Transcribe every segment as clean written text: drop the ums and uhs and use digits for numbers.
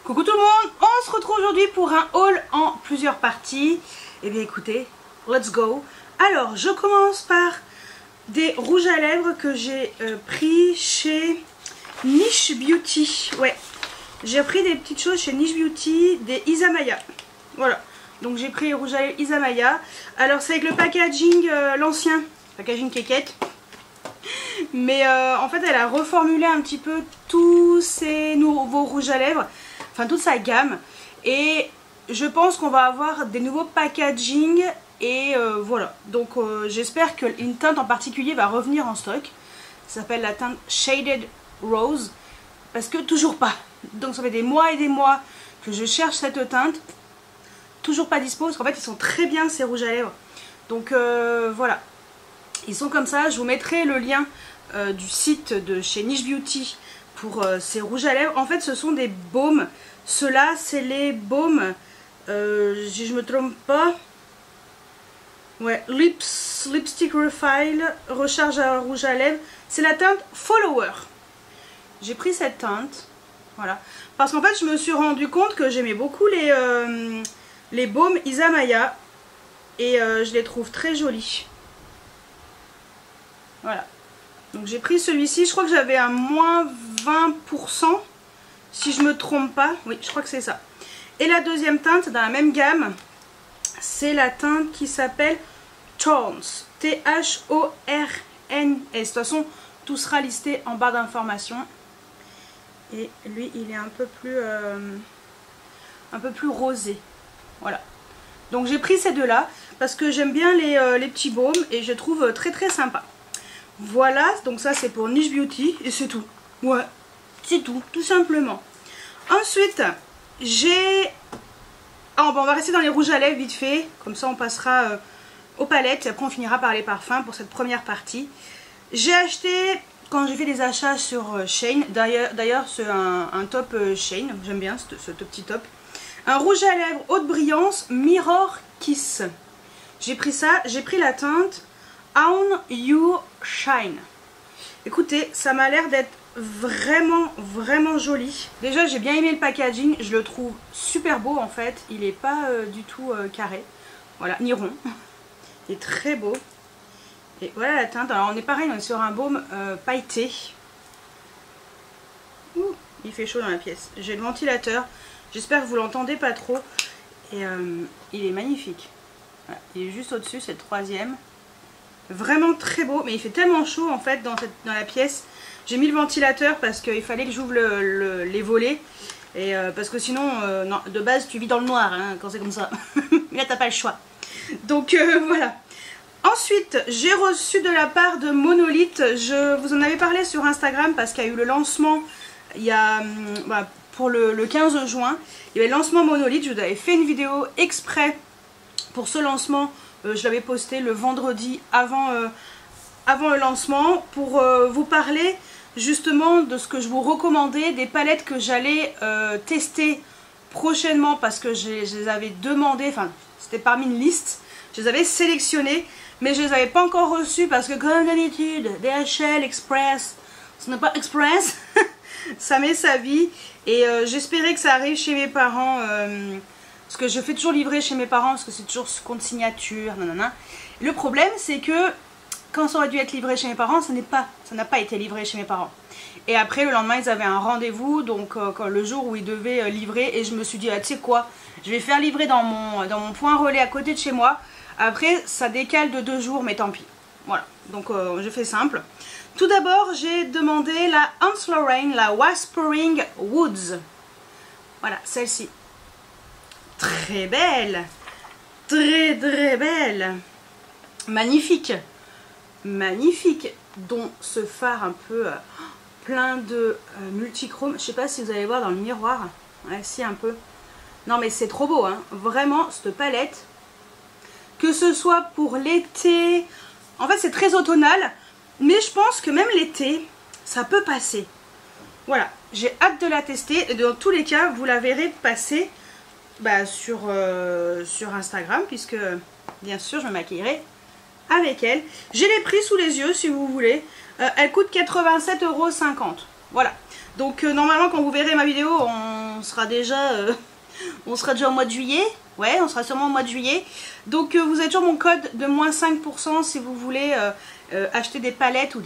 Coucou tout le monde, on se retrouve aujourd'hui pour un haul en plusieurs parties. Et bien écoutez, let's go. Alors je commence par des rouges à lèvres que j'ai pris chez Niche Beauty. Ouais, j'ai pris des petites choses chez Niche Beauty, des Isamaya. Voilà, donc j'ai pris les rouges à lèvres Isamaya. Alors c'est avec le packaging, l'ancien packaging kékette. Mais en fait elle a reformulé un petit peu tous ces nouveaux rouges à lèvres, enfin toute sa gamme, et je pense qu'on va avoir des nouveaux packaging et voilà, donc j'espère qu'une teinte en particulier va revenir en stock. Ça s'appelle la teinte Shaded Rose, parce que toujours pas, donc ça fait des mois et des mois que je cherche cette teinte, toujours pas dispo, parce qu'en fait ils sont très bien ces rouges à lèvres, donc voilà. Ils sont comme ça, je vous mettrai le lien du site de chez Niche Beauty pour ces rouges à lèvres. En fait ce sont des baumes, ceux-là c'est les baumes, si je me trompe pas, ouais, Lipstick Refile, recharge à rouge à lèvres, c'est la teinte Follower. J'ai pris cette teinte, voilà, parce qu'en fait je me suis rendu compte que j'aimais beaucoup les baumes Isamaya et je les trouve très jolis. Voilà, donc j'ai pris celui-ci, je crois que j'avais un moins 20% si je me trompe pas, oui je crois que c'est ça. Et la deuxième teinte dans la même gamme, c'est la teinte qui s'appelle Thorns, T-H-O-R-N-S. De toute façon tout sera listé en barre d'informations. Et lui il est un peu plus rosé, voilà. Donc j'ai pris ces deux là parce que j'aime bien les petits baumes et je trouve très très sympa. Voilà, donc ça c'est pour Niche Beauty et c'est tout. Ouais, c'est tout simplement. Ensuite, j'ai... Ah, bon, on va rester dans les rouges à lèvres vite fait, comme ça on passera aux palettes et après on finira par les parfums pour cette première partie. J'ai acheté, quand j'ai fait des achats sur Shein, d'ailleurs c'est un top Shein, j'aime bien ce petit top. Un rouge à lèvres haute brillance Mirror Kiss. J'ai pris ça, j'ai pris la teinte On You Shine. Écoutez, ça m'a l'air d'être vraiment joli. Déjà j'ai bien aimé le packaging, je le trouve super beau en fait. Il est pas du tout carré, voilà, ni rond. Il est très beau. Et voilà la teinte. Alors on est pareil, on est sur un baume pailleté. Ouh, il fait chaud dans la pièce. J'ai le ventilateur, j'espère que vous l'entendez pas trop. Et il est magnifique. Voilà, il est juste au-dessus, c'est le troisième. Vraiment très beau, mais il fait tellement chaud en fait dans la pièce. J'ai mis le ventilateur parce qu'il fallait que j'ouvre les volets. Et parce que sinon, non, de base tu vis dans le noir hein, quand c'est comme ça. Là t'as pas le choix. Donc voilà. Ensuite, j'ai reçu de la part de Monolith. Je vous en avais parlé sur Instagram parce qu'il y a eu le lancement il y a, pour le 15 juin. Il y avait le lancement Monolith. Je vous avais fait une vidéo exprès pour ce lancement. Je l'avais posté le vendredi avant le lancement pour vous parler justement de ce que je vous recommandais, des palettes que j'allais tester prochainement parce que je les avais demandées, enfin c'était parmi une liste, je les avais sélectionnées mais je les avais pas encore reçues parce que comme d'habitude DHL Express, ce n'est pas Express, ça met sa vie et j'espérais que ça arrive chez mes parents. Parce que je fais toujours livrer chez mes parents parce que c'est toujours ce compte signature, nanana. Le problème c'est que quand ça aurait dû être livré chez mes parents, ça n'a pas été livré chez mes parents. Et après le lendemain ils avaient un rendez-vous, donc le jour où ils devaient livrer, et je me suis dit ah, tu sais quoi, je vais faire livrer dans mon point relais à côté de chez moi. Après ça décale de 2 jours mais tant pis. Voilà, donc je fais simple. Tout d'abord j'ai demandé la Hans Lorraine, la Whispering Woods. Voilà, celle-ci. Très belle, très belle, magnifique, dont ce phare un peu plein de multichrome. Je sais pas si vous allez voir dans le miroir, ouais, si un peu. Non mais c'est trop beau hein, vraiment cette palette, que ce soit pour l'été, en fait c'est très automnal, mais je pense que même l'été ça peut passer. Voilà, j'ai hâte de la tester et dans tous les cas vous la verrez passer sur Instagram, puisque bien sûr je me maquillerai avec elle. J'ai les prix sous les yeux si vous voulez. Elle coûte 87,50 €. Voilà. Donc normalement quand vous verrez ma vidéo, on sera déjà au mois de juillet. Ouais, on sera sûrement au mois de juillet. Donc vous avez toujours mon code de moins 5% si vous voulez acheter des palettes ou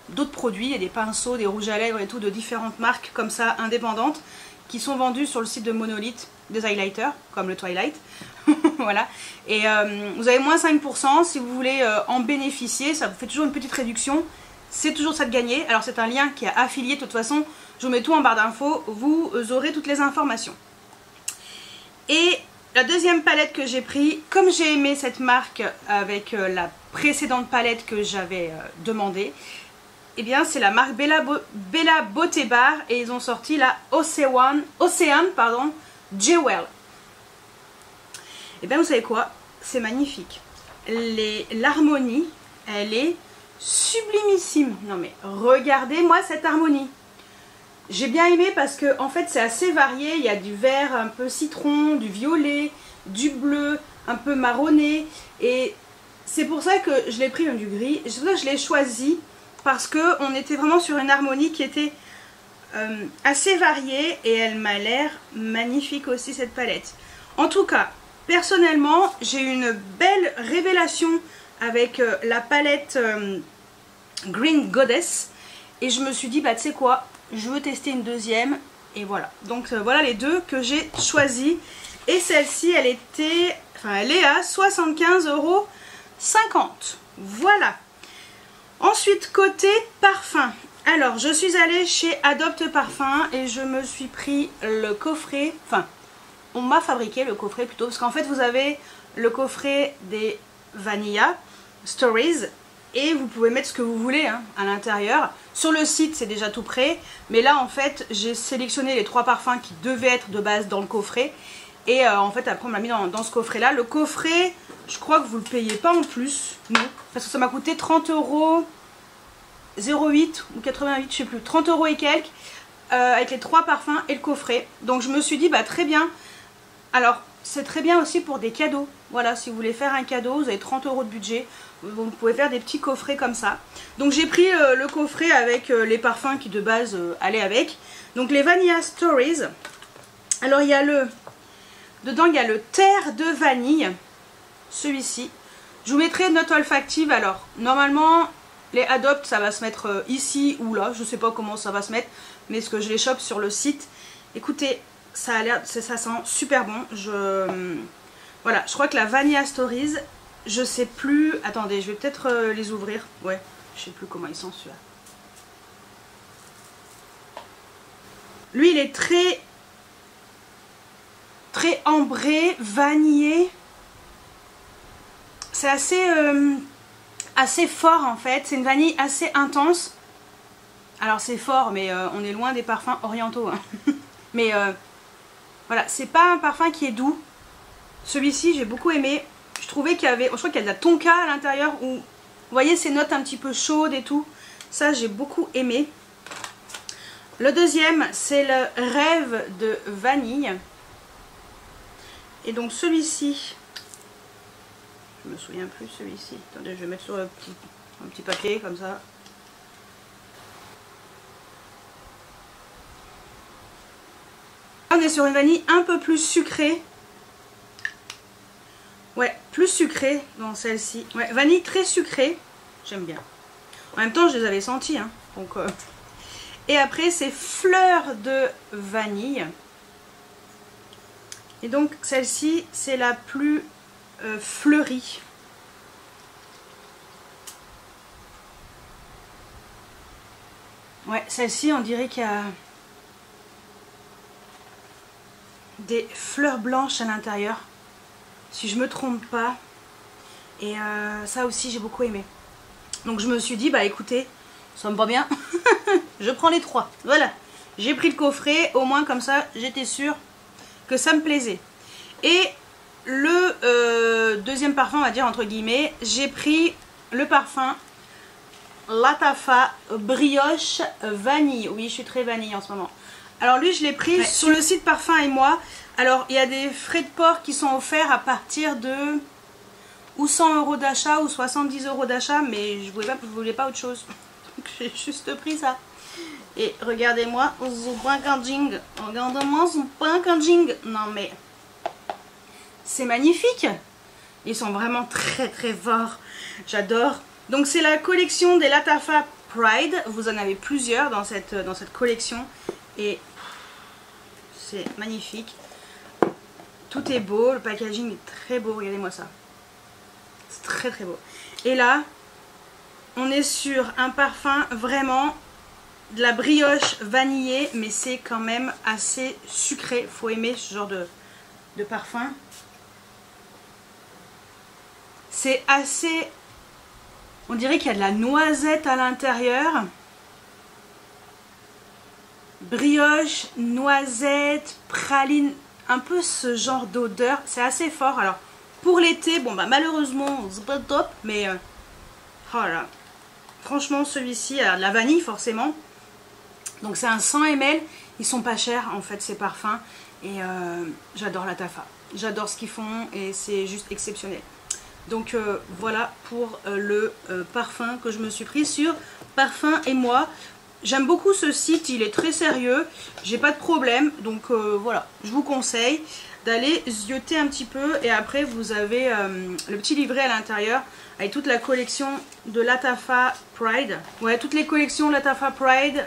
d'autres produits. Il y a des pinceaux, des rouges à lèvres et tout de différentes marques comme ça, indépendantes, qui sont vendus sur le site de Monolith, des highlighters, comme le Twilight. Voilà. Et vous avez moins 5% si vous voulez en bénéficier. Ça vous fait toujours une petite réduction. C'est toujours ça de gagner. Alors c'est un lien qui est affilié. De toute façon, je vous mets tout en barre d'infos. Vous aurez toutes les informations. Et la deuxième palette que j'ai pris, comme j'ai aimé cette marque avec la précédente palette que j'avais demandée, eh bien c'est la marque Bella Beauté Bar et ils ont sorti la Ocean Jewel. Et bien vous savez quoi, c'est magnifique. L'harmonie, elle est sublimissime. Non mais regardez-moi cette harmonie. J'ai bien aimé parce que en fait c'est assez varié. Il y a du vert un peu citron, du violet, du bleu, un peu marronné. Et c'est pour ça que je l'ai pris, même du gris. C'est pour ça que je l'ai choisi parce qu'on était vraiment sur une harmonie qui était assez variée. Et elle m'a l'air magnifique aussi cette palette. En tout cas, personnellement, j'ai eu une belle révélation avec la palette Green Goddess. Et je me suis dit, bah tu sais quoi, je veux tester une deuxième. Et voilà. Donc voilà les deux que j'ai choisis. Et celle-ci, elle est à 75,50 €. Voilà. Ensuite, côté parfum. Alors, je suis allée chez Adopt Parfum et je me suis pris le coffret. Enfin, on m'a fabriqué le coffret plutôt. Parce qu'en fait, vous avez le coffret des Vanilla Stories. Et vous pouvez mettre ce que vous voulez hein, à l'intérieur. Sur le site, c'est déjà tout prêt. Mais là, en fait, j'ai sélectionné les 3 parfums qui devaient être de base dans le coffret. Et en fait, après, on m'a mis dans ce coffret-là. Le coffret, je crois que vous ne le payez pas en plus. Non. Parce que ça m'a coûté 30 €, 0,8 ou 88, je sais plus. 30 € et quelques. Avec les 3 parfums et le coffret. Donc, je me suis dit, bah très bien. Alors, c'est très bien aussi pour des cadeaux. Voilà, si vous voulez faire un cadeau, vous avez 30 € de budget. Vous pouvez faire des petits coffrets comme ça. Donc j'ai pris le coffret avec les parfums qui de base allaient avec. Donc les Vanilla Stories. Alors il y a dedans il y a le terre de vanille. Celui-ci. Je vous mettrai note olfactive. Alors normalement les Adopt ça va se mettre ici ou là. Je ne sais pas comment ça va se mettre. Mais ce que je les chope sur le site. Écoutez, ça a l'air, ça sent super bon. Voilà, je crois que la Vanilla Stories. Je sais plus, attendez, je vais peut-être les ouvrir. Ouais, je sais plus comment ils sont celui-là. Lui, il est très ambré, vanillé. C'est assez fort en fait. C'est une vanille assez intense. Alors c'est fort, mais on est loin des parfums orientaux. Hein. Mais voilà, c'est pas un parfum qui est doux. Celui-ci, j'ai beaucoup aimé. Je trouvais qu'il y avait, je crois qu'il y a de la tonka à l'intérieur où, vous voyez ces notes un petit peu chaudes et tout. Ça, j'ai beaucoup aimé. Le deuxième, c'est le rêve de vanille. Et donc celui-ci, je me souviens plus celui-ci. Attendez, je vais mettre sur un petit papier comme ça. On est sur une vanille un peu plus sucrée. Ouais, plus sucrée dans celle-ci. Ouais, vanille très sucrée. J'aime bien. En même temps, je les avais sentis. Hein, donc, Et après, c'est fleurs de vanille. Et donc, celle-ci, c'est la plus fleurie. Ouais, celle-ci, on dirait qu'il y a des fleurs blanches à l'intérieur. Si je me trompe pas. Et ça aussi j'ai beaucoup aimé. Donc je me suis dit bah écoutez, ça me va bien. Je prends les 3. Voilà. J'ai pris le coffret. Au moins comme ça j'étais sûre que ça me plaisait. Et le deuxième parfum on va dire entre guillemets. J'ai pris le parfum Lattafa Brioche Vanille. Oui je suis très vanille en ce moment. Alors lui je l'ai pris sur le site Parfum et moi. Alors il y a des frais de port qui sont offerts à partir de ou 100 € d'achat ou 70 € d'achat. Mais je voulais pas autre chose. Donc j'ai juste pris ça. Et regardez-moi ce packaging. Regardez-moi ce packaging. Non mais c'est magnifique. Ils sont vraiment très très forts. J'adore. Donc c'est la collection des Lattafa Pride. Vous en avez plusieurs dans cette collection. Et c'est magnifique. Tout est beau. Le packaging est très beau. Regardez-moi ça. C'est très très beau. Et là, on est sur un parfum vraiment de la brioche vanillée. Mais c'est quand même assez sucré. Faut aimer ce genre de parfum. C'est assez... On dirait qu'il y a de la noisette à l'intérieur. Brioche, noisette, praline, un peu ce genre d'odeur. C'est assez fort. Alors, pour l'été, bon bah malheureusement, c'est pas top, mais... oh là. Franchement, celui-ci a de la vanille, forcément. Donc c'est un 100 ml. Ils sont pas chers, en fait, ces parfums. Et j'adore Lattafa. J'adore ce qu'ils font et c'est juste exceptionnel. Donc voilà pour le parfum que je me suis pris sur Parfum et moi. J'aime beaucoup ce site, il est très sérieux, j'ai pas de problème. Donc voilà, je vous conseille d'aller zioter un petit peu. Et après vous avez le petit livret à l'intérieur avec toute la collection de Lattafa Pride. Ouais, toutes les collections Lattafa Pride.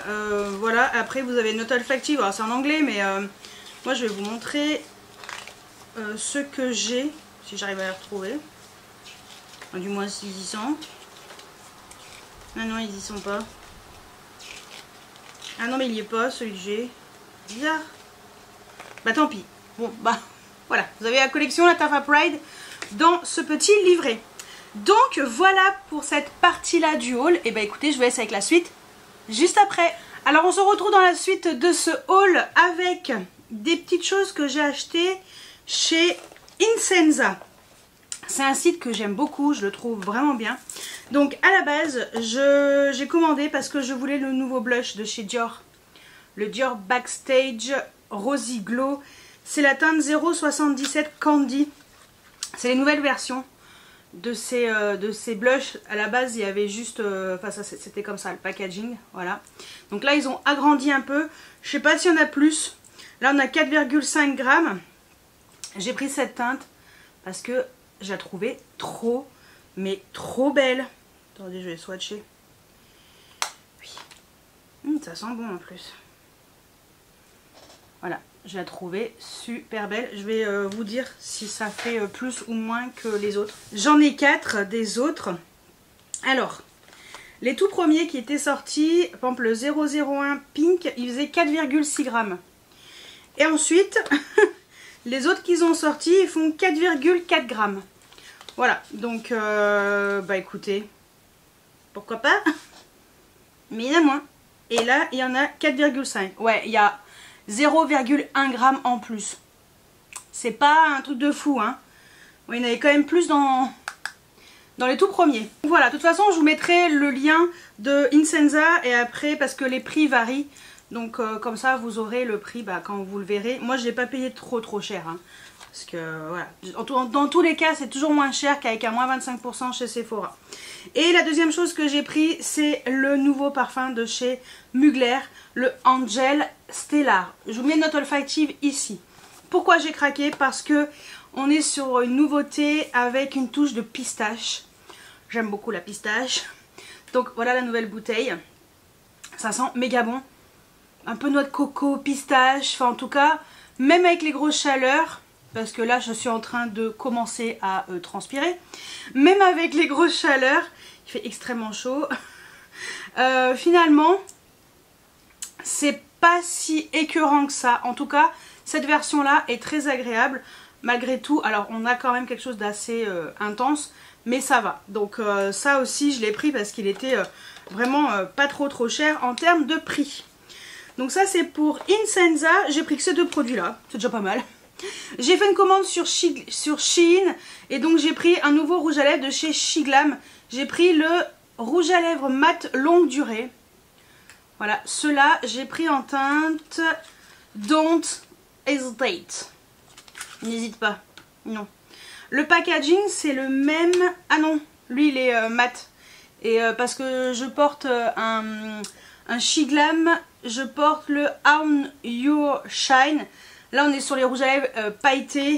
Voilà, après vous avez Not Olfactive, alors c'est en anglais mais moi je vais vous montrer ce que j'ai, si j'arrive à les retrouver. Du moins s'ils y sont. Ah non, ils y sont pas. Ah non, mais il y est pas, celui que j'ai. Bizarre. Bah tant pis. Bon, bah voilà. Vous avez la collection Lattafa Pride dans ce petit livret. Donc voilà pour cette partie-là du haul. Et bah écoutez, je vous laisse avec la suite juste après. Alors on se retrouve dans la suite de ce haul avec des petites choses que j'ai achetées chez Insenza. C'est un site que j'aime beaucoup, je le trouve vraiment bien. Donc à la base, j'ai commandé parce que je voulais le nouveau blush de chez Dior. Le Dior Backstage Rosy Glow. C'est la teinte 077 Candy. C'est les nouvelles versions de ces blushs. À la base, il y avait juste... enfin, c'était comme ça, le packaging. Voilà. Donc là, ils ont agrandi un peu. Je sais pas s'il y en a plus. Là, on a 4,5 grammes. J'ai pris cette teinte parce que... je la trouvais trop, mais trop belle. Attendez, je vais swatcher. Oui. Ça sent bon en plus. Voilà, je la trouvais super belle. Je vais vous dire si ça fait plus ou moins que les autres. J'en ai 4 des autres. Alors, les tout premiers qui étaient sortis, par exemple le 001 Pink, il faisait 4,6 grammes. Et ensuite... les autres qu'ils ont sortis, ils font 4,4 grammes. Voilà, donc, bah écoutez, pourquoi pas. Mais il y en a moins. Et là, il y en a 4,5. Ouais, il y a 0,1 gramme en plus. C'est pas un truc de fou, hein. Ouais, il y en avait quand même plus dans les tout premiers. Voilà, de toute façon, je vous mettrai le lien de Insenza et après, parce que les prix varient. Donc comme ça vous aurez le prix quand vous le verrez. Moi je l'ai pas payé trop cher hein, parce que voilà, dans tous les cas c'est toujours moins cher qu'avec un moins 25% chez Sephora. Et la deuxième chose que j'ai pris, c'est le nouveau parfum de chez Mugler, le Angel Stellar. Je vous mets Not Olfactive ici. Pourquoi j'ai craqué? Parce que on est sur une nouveauté avec une touche de pistache. J'aime beaucoup la pistache. Donc voilà la nouvelle bouteille. Ça sent méga bon. Un peu noix de coco, pistache, enfin en tout cas, même avec les grosses chaleurs, parce que là je suis en train de commencer à transpirer, même avec les grosses chaleurs, il fait extrêmement chaud, finalement, c'est pas si écœurant que ça. En tout cas, cette version-là est très agréable, malgré tout. Alors on a quand même quelque chose d'assez intense, mais ça va. Donc ça aussi je l'ai pris parce qu'il était vraiment pas trop cher en termes de prix. Donc ça c'est pour Insenza, j'ai pris que ces deux produits là, c'est déjà pas mal. J'ai fait une commande sur Shein et donc j'ai pris un nouveau rouge à lèvres de chez Shiglam. J'ai pris le rouge à lèvres mat longue durée. Voilà, ceux-là j'ai pris en teinte Don't Hesitate. N'hésite pas, non. Le packaging c'est le même, ah non, lui il est mat. Et parce que je porte un Shiglam je porte le Own Your Shine. Là on est sur les rouges à lèvres pailletés,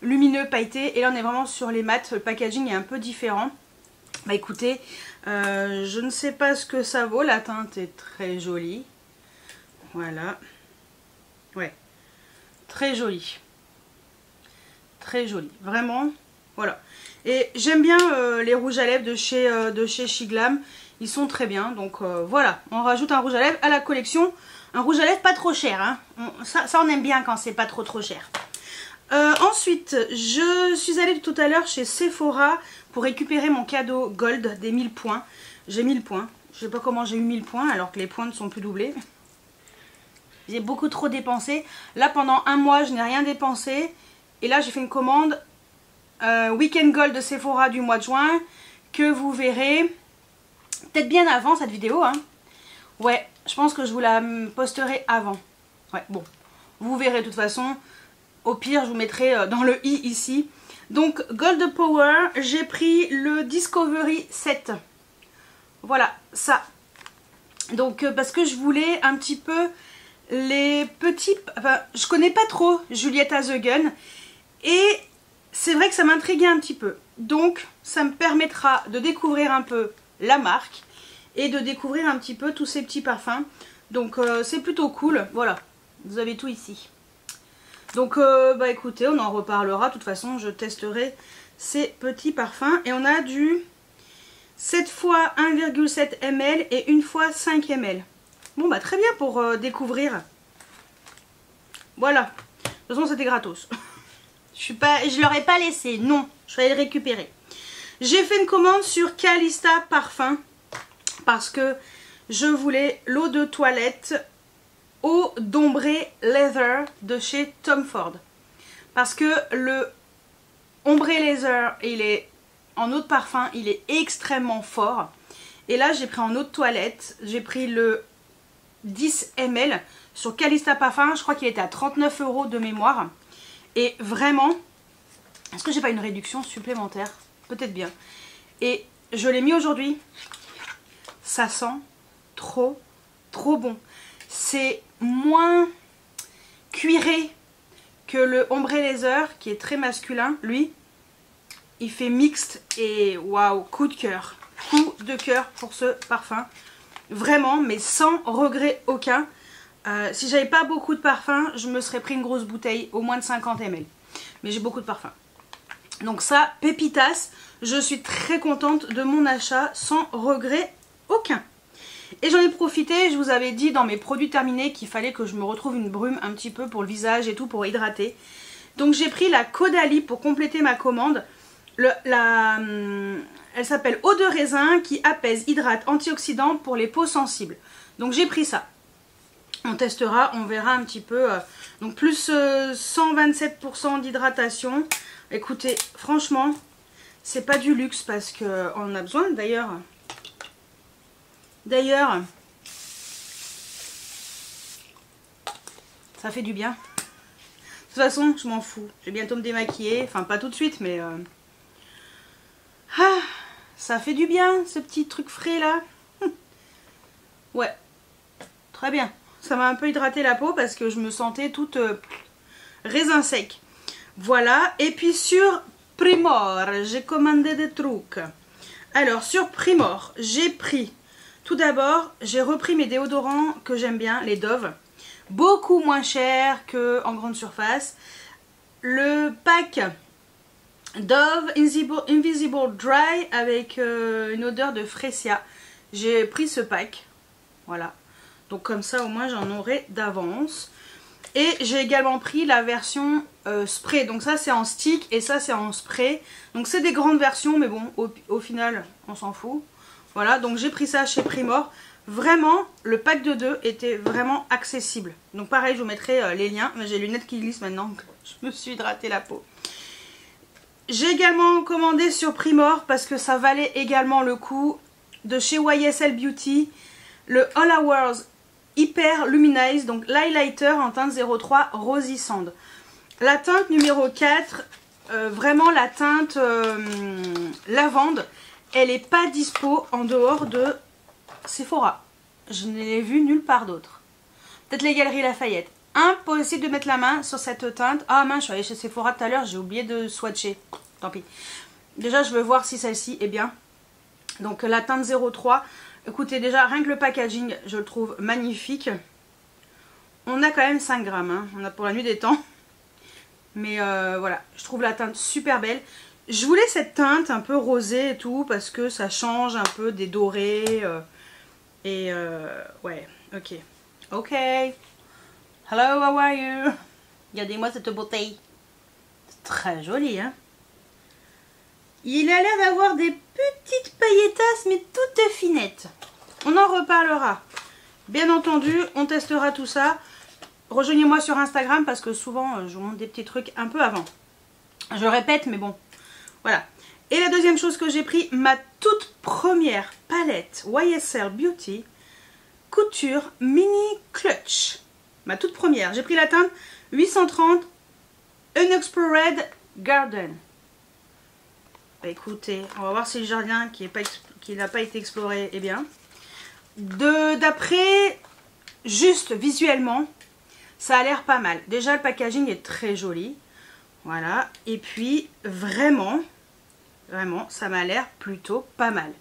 lumineux pailletés, et là on est vraiment sur les mats. Le packaging est un peu différent. Bah écoutez, je ne sais pas ce que ça vaut, la teinte est très jolie. Voilà. Ouais, très jolie. Très jolie, vraiment, voilà. Et j'aime bien les rouges à lèvres de chez Shiglam. Ils sont très bien, donc voilà. On rajoute un rouge à lèvres à la collection. Un rouge à lèvres pas trop cher, hein. Ça on aime bien quand c'est pas trop cher. Ensuite, je suis allée tout à l'heure chez Sephora pour récupérer mon cadeau Gold des 1000 points. J'ai 1000 points. Je sais pas comment j'ai eu 1000 points alors que les points ne sont plus doublés. J'ai beaucoup trop dépensé. Là, pendant un mois, je n'ai rien dépensé. Et là, j'ai fait une commande Weekend Gold de Sephora du mois de juin que vous verrez peut-être bien avant cette vidéo. Hein. Ouais, je pense que je vous la posterai avant. Ouais, bon, vous verrez de toute façon. Au pire, je vous mettrai dans le i ici. Donc, Gold Power, j'ai pris le Discovery 7. Voilà, ça. Donc, parce que je voulais un petit peu les petits... Enfin, je connais pas trop Julieta The Gun. Et c'est vrai que ça m'intriguait un petit peu. Donc, ça me permettra de découvrir un peu la marque et de découvrir un petit peu tous ces petits parfums. Donc, c'est plutôt cool. Voilà, vous avez tout ici. Donc bah écoutez, on en reparlera. De toute façon, je testerai ces petits parfums. Et on a du 7 x 1,7 ml et 1 x 5 ml. Bon bah très bien pour découvrir. Voilà. De toute façon, c'était gratos. Je leur ai pas laissé. Non, je vais aller le récupérer. J'ai fait une commande sur Calista Parfum parce que je voulais l'eau de toilette eau d'ombré leather de chez Tom Ford, parce que le ombré leather, il est en eau de parfum, il est extrêmement fort. Et là j'ai pris en eau de toilette, j'ai pris le 10 ml sur Calista Parfum. Je crois qu'il était à 39 € de mémoire. Et vraiment, est-ce que j'ai pas une réduction supplémentaire? Peut-être bien. Et je l'ai mis aujourd'hui. Ça sent trop bon. C'est moins cuiré que le ombré leather qui est très masculin. Lui, il fait mixte et waouh, coup de cœur. Coup de cœur pour ce parfum. Vraiment, mais sans regret aucun. Si j'avais pas beaucoup de parfum, je me serais pris une grosse bouteille, au moins de 50 ml. Mais j'ai beaucoup de parfum. Donc ça, pépitas, je suis très contente de mon achat sans regret aucun. Et j'en ai profité, je vous avais dit dans mes produits terminés qu'il fallait que je me retrouve une brume un petit peu pour le visage et tout, pour hydrater. Donc j'ai pris la Caudalie pour compléter ma commande. Elle s'appelle eau de raisin qui apaise, hydrate, antioxydant pour les peaux sensibles. Donc j'ai pris ça. On testera, on verra un petit peu. Donc plus 127% d'hydratation. Écoutez, franchement, c'est pas du luxe parce qu'on en a besoin d'ailleurs. D'ailleurs, ça fait du bien. De toute façon, je m'en fous. Je vais bientôt me démaquiller. Enfin, pas tout de suite, mais... Ah, ça fait du bien, ce petit truc frais là. Ouais, très bien. Ça m'a un peu hydraté la peau parce que je me sentais toute raisin sec. Voilà. Et puis sur Primor, j'ai commandé des trucs. Alors, sur Primor, j'ai pris... Tout d'abord, j'ai repris mes déodorants que j'aime bien, les Dove. Beaucoup moins chers qu'en grande surface. Le pack Dove Invisible Dry avec une odeur de Freesia. J'ai pris ce pack. Voilà. Donc comme ça, au moins, j'en aurai d'avance. Et j'ai également pris la version spray. Donc ça, c'est en stick et ça, c'est en spray. Donc c'est des grandes versions, mais bon, au final, on s'en fout. Voilà, donc j'ai pris ça chez Primor. Vraiment, le pack de 2 était vraiment accessible. Donc pareil, je vous mettrai les liens. J'ai les lunettes qui glissent maintenant, donc je me suis hydraté la peau. J'ai également commandé sur Primor, parce que ça valait également le coup, de chez YSL Beauty, le All Hours Hyper Luminize, donc l'highlighter en teinte 03 Rosy Sand. La teinte numéro 4, vraiment la teinte lavande. Elle n'est pas dispo en dehors de Sephora. Je ne l'ai vue nulle part d'autre. Peut-être les Galeries Lafayette. Impossible de mettre la main sur cette teinte. Ah mince, je suis allée chez Sephora tout à l'heure, j'ai oublié de swatcher. Tant pis. Déjà, je veux voir si celle-ci est bien. Donc la teinte 03. Écoutez, déjà, rien que le packaging, je le trouve magnifique. On a quand même 5 grammes, hein. On a pour la nuit des temps. Mais voilà, je trouve la teinte super belle. Je voulais cette teinte un peu rosée et tout, parce que ça change un peu des dorés. Ouais, ok. Ok. Hello, how are you? Regardez-moi cette bouteille. C'est très joli, hein. Il a l'air d'avoir des petites pailletasses, mais toutes finettes. On en reparlera. Bien entendu, on testera tout ça. Rejoignez-moi sur Instagram parce que souvent, je vous montre des petits trucs un peu avant. Je répète, mais bon. Voilà. Et la deuxième chose que j'ai pris, ma toute première palette YSL Beauty Couture Mini Clutch. Ma toute première. J'ai pris la teinte 830 Unexplored Garden. Bah écoutez, on va voir si le jardin qui n'a pas été exploré est bien. D'après, juste visuellement, ça a l'air pas mal. Déjà, le packaging est très joli. Voilà. Et puis, vraiment, ça m'a l'air plutôt pas mal.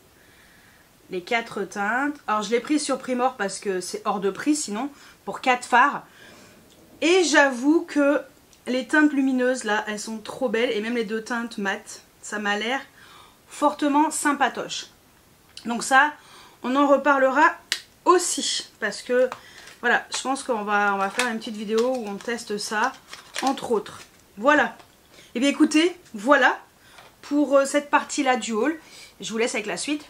Les 4 teintes. Alors, je l'ai pris sur Primor parce que c'est hors de prix, sinon, pour 4 fards. Et j'avoue que les teintes lumineuses, là, elles sont trop belles. Et même les 2 teintes mates. Ça m'a l'air fortement sympatoche. Donc ça, on en reparlera aussi. Parce que, voilà, je pense qu'on va faire une petite vidéo où on teste ça, entre autres. Voilà. Et bien écoutez, voilà pour cette partie-là du haul. Je vous laisse avec la suite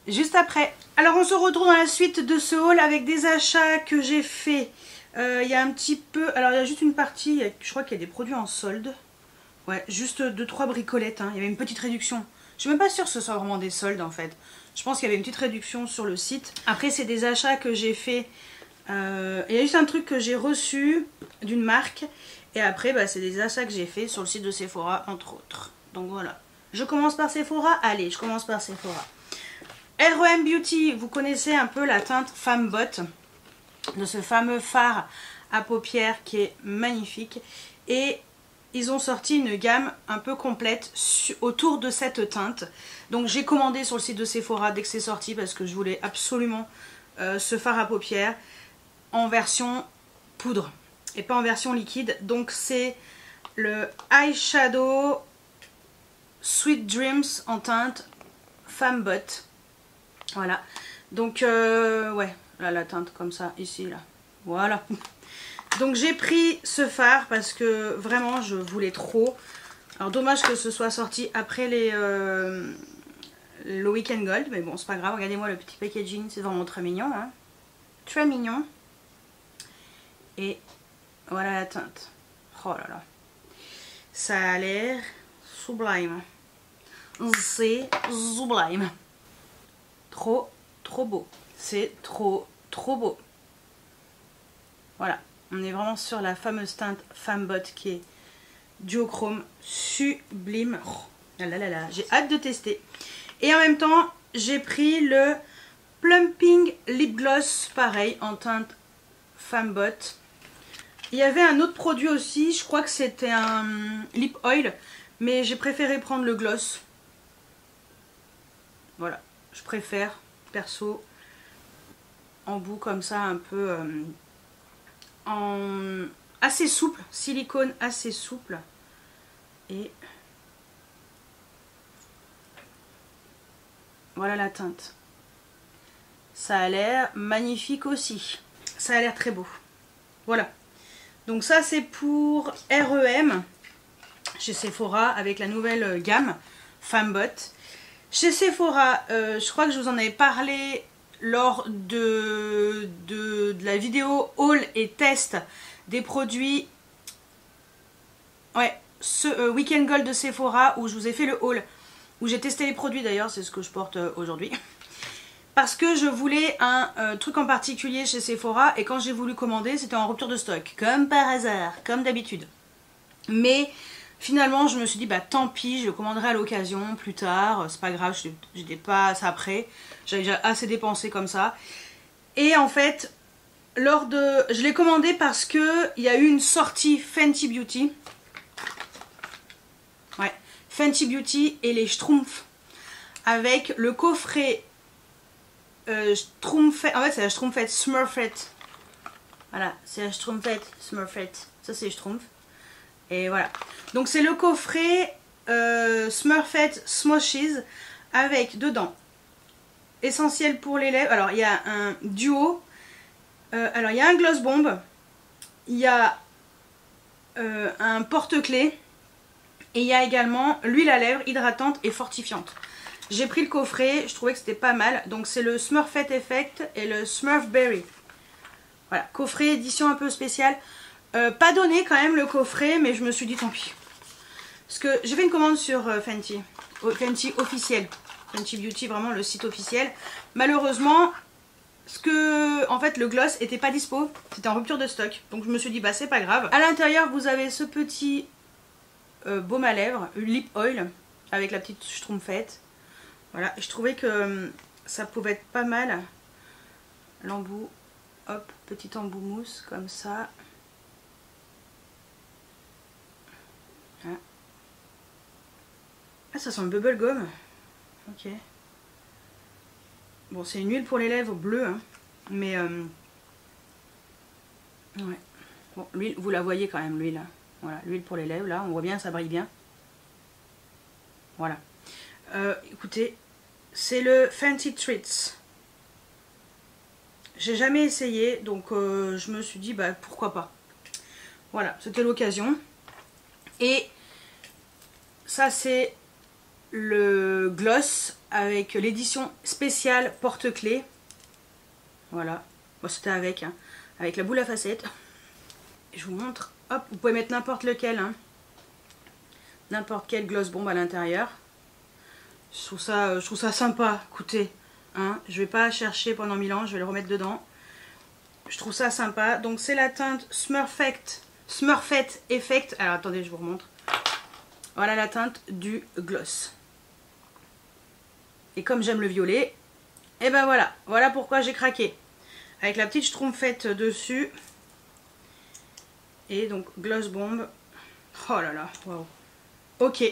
juste après. Alors on se retrouve dans la suite de ce haul avec des achats que j'ai fait. Il y a un petit peu... Alors il y a juste une partie, je crois qu'il y a des produits en solde. Ouais, juste 2-3 bricolettes, hein. Il y avait une petite réduction. Je suis même pas sûre que ce soit vraiment des soldes en fait. Je pense qu'il y avait une petite réduction sur le site. Après c'est des achats que j'ai fait. Il y a juste un truc que j'ai reçu d'une marque. Et après bah, c'est des achats que j'ai fait sur le site de Sephora entre autres. Donc voilà. Je commence par Sephora. Allez, je commence par Sephora. R.E.M. Beauty, vous connaissez un peu la teinte Femme Bot. De ce fameux fard à paupières qui est magnifique. Et ils ont sorti une gamme un peu complète autour de cette teinte. Donc j'ai commandé sur le site de Sephora dès que c'est sorti parce que je voulais absolument ce fard à paupières en version poudre et pas en version liquide. Donc c'est le Eyeshadow Sweet Dreams en teinte Femme Bot. Voilà. Donc ouais, là la teinte comme ça ici là. Voilà. Donc j'ai pris ce fard parce que vraiment je voulais trop. Alors dommage que ce soit sorti après le Weekend Gold. Mais bon c'est pas grave, regardez-moi le petit packaging, c'est vraiment très mignon. Hein. Très mignon. Et voilà la teinte. Oh là là. Ça a l'air sublime. C'est sublime. Trop beau. C'est trop beau. Voilà. On est vraiment sur la fameuse teinte Femme Bot qui est duochrome sublime. Oh, là là là, j'ai hâte de tester. Et en même temps, j'ai pris le Plumping Lip Gloss, pareil, en teinte Femme Bot. Il y avait un autre produit aussi, je crois que c'était un lip oil, mais j'ai préféré prendre le gloss. Voilà, je préfère, perso, en bout comme ça, un peu... assez souple, silicone assez souple. Et voilà la teinte. Ça a l'air magnifique aussi. Ça a l'air très beau. Voilà. Donc ça c'est pour R.E.M. chez Sephora avec la nouvelle gamme Femme Bot. Chez Sephora, je crois que je vous en avais parlé lors de la vidéo haul et test des produits, ouais, ce Weekend Gold de Sephora où je vous ai fait le haul, où j'ai testé les produits d'ailleurs, c'est ce que je porte aujourd'hui. Parce que je voulais un truc en particulier chez Sephora et quand j'ai voulu commander c'était en rupture de stock, comme par hasard, comme d'habitude. Mais finalement je me suis dit bah tant pis, je le commanderai à l'occasion plus tard, c'est pas grave, j'étais pas ça après, j'avais déjà assez dépensé comme ça. Et en fait Je l'ai commandé parce que il y a eu une sortie Fenty Beauty. Ouais, Fenty Beauty et les Schtroumpfs. Avec le coffret Schtroumpfette. En fait, c'est la Schtroumpfette Smurfette. Voilà, c'est la Schtroumpfette Smurfette. Ça, c'est les Schtroumpfs. Et voilà. Donc, c'est le coffret Smurfette Smoshes avec dedans essentiel pour les lèvres. Alors, il y a un duo. Alors, il y a un gloss bomb. Il y a un porte-clés. Et il y a également l'huile à lèvres hydratante et fortifiante. J'ai pris le coffret, je trouvais que c'était pas mal. Donc c'est le Smurfette Effect et le Smurf Berry. Voilà, coffret édition un peu spéciale. Pas donné quand même le coffret, mais je me suis dit tant pis. Parce que j'ai fait une commande sur Fenty. Fenty officiel. Fenty Beauty, vraiment le site officiel. Malheureusement, en fait le gloss était pas dispo. C'était en rupture de stock. Donc je me suis dit bah c'est pas grave. À l'intérieur vous avez ce petit baume à lèvres, lip oil. Avec la petite schtroumpfette. Voilà, je trouvais que ça pouvait être pas mal. L'embout, hop, petit embout mousse comme ça. Ah, ça sent le bubble gum. Ok. Bon, c'est une huile pour les lèvres bleue, hein, mais ouais. Bon, l'huile, vous la voyez quand même, l'huile. Voilà, l'huile pour les lèvres, là, on voit bien, ça brille bien. Voilà. Écoutez, c'est le Fenty Treats. J'ai jamais essayé, donc je me suis dit, bah pourquoi pas. Voilà, c'était l'occasion. Et ça, c'est le gloss avec l'édition spéciale porte-clés. Voilà, bon, c'était avec, hein, avec la boule à facettes. Et je vous montre, hop, vous pouvez mettre n'importe lequel, hein. N'importe quel gloss bomb à l'intérieur. Je trouve ça sympa, écoutez, hein, je vais pas chercher pendant 1000 ans, je vais le remettre dedans. Je trouve ça sympa. Donc c'est la teinte Smurfette Effect. Alors attendez, je vous remontre. Voilà la teinte du gloss. Et comme j'aime le violet, et ben voilà, voilà pourquoi j'ai craqué. Avec la petite schtroumpfette dessus. Et donc gloss bomb. Oh là là, waouh. Ok,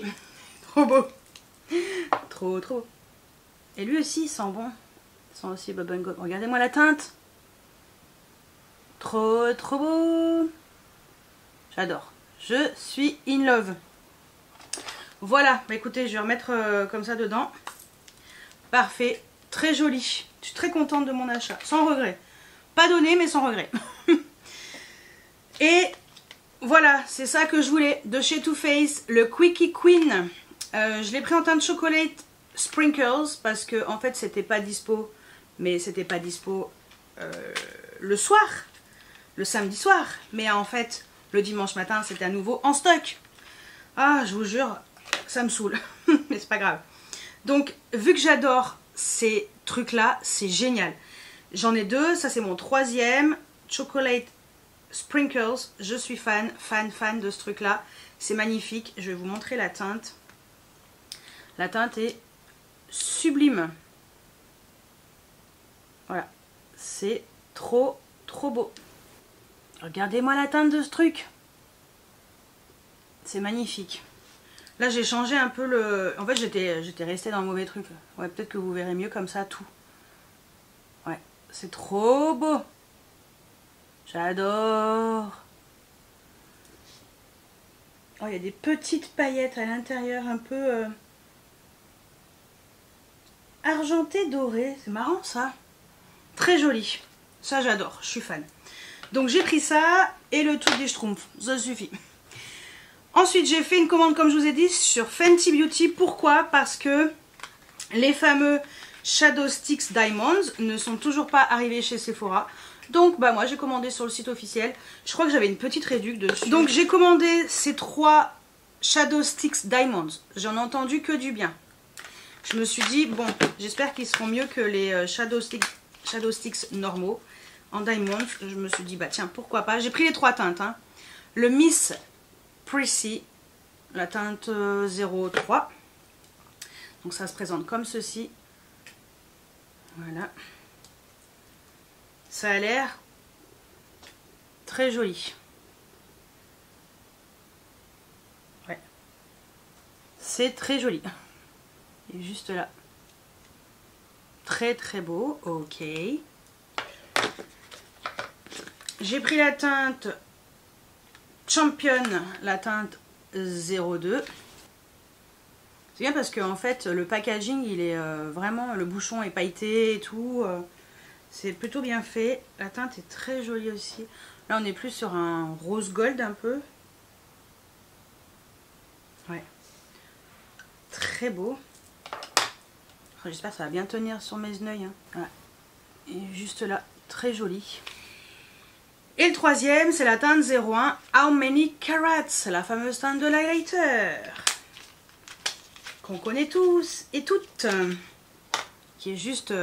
trop beau. Trop beau. Et lui aussi il sent bon. Il sent aussi bubble gum. Regardez-moi la teinte. Trop beau. J'adore. Je suis in love. Voilà, bah écoutez, je vais remettre comme ça dedans. Parfait, très joli. Je suis très contente de mon achat, sans regret. Pas donné, mais sans regret. Et voilà, c'est ça que je voulais. De chez Too Faced, le Quickie Queen. Je l'ai pris en teinte chocolate sprinkles parce que en fait c'était pas dispo. Mais c'était pas dispo le soir, le samedi soir. Mais en fait, le dimanche matin, c'était à nouveau en stock. Ah, je vous jure, ça me saoule. Mais c'est pas grave. Donc, vu que j'adore ces trucs-là, c'est génial. J'en ai deux, ça c'est mon troisième. Chocolate Sprinkles, je suis fan de ce truc-là. C'est magnifique, je vais vous montrer la teinte. La teinte est sublime. Voilà, c'est trop beau. Regardez-moi la teinte de ce truc. C'est magnifique. Là j'ai changé un peu le... En fait j'étais restée dans le mauvais truc. Ouais, peut-être que vous verrez mieux comme ça tout. Ouais, c'est trop beau. J'adore. Oh, il y a des petites paillettes à l'intérieur un peu argentées, dorées. C'est marrant ça. Très joli. Ça j'adore, je suis fan. Donc j'ai pris ça et le truc des Schtroumpfs. Ça suffit. Ensuite, j'ai fait une commande, comme je vous ai dit, sur Fenty Beauty. Pourquoi? Parce que les fameux Shadow Sticks Diamonds ne sont toujours pas arrivés chez Sephora. Donc, bah moi, j'ai commandé sur le site officiel. Je crois que j'avais une petite réduction dessus. Donc, j'ai commandé ces 3 Shadow Sticks Diamonds. J'en ai entendu que du bien. Je me suis dit, bon, j'espère qu'ils seront mieux que les Shadow Sticks normaux. En Diamond, je me suis dit, bah tiens, pourquoi pas. J'ai pris les 3 teintes, hein. Le Miss Prissy, la teinte 03. Donc ça se présente comme ceci. Voilà. Ça a l'air très joli. Ouais. C'est très joli. Et juste là. Très très beau. Ok. J'ai pris la teinte Champion, la teinte 02. C'est bien parce que en fait le packaging il est vraiment, le bouchon est pailleté et tout. C'est plutôt bien fait. La teinte est très jolie aussi. Là on est plus sur un rose gold un peu. Ouais. Très beau. J'espère que ça va bien tenir sur mes yeux. Hein. Voilà. Et juste là, très joli. Et le troisième, c'est la teinte 01 How Many Carats, la fameuse teinte de l'highlighter. Qu'on connaît tous et toutes. Qui est juste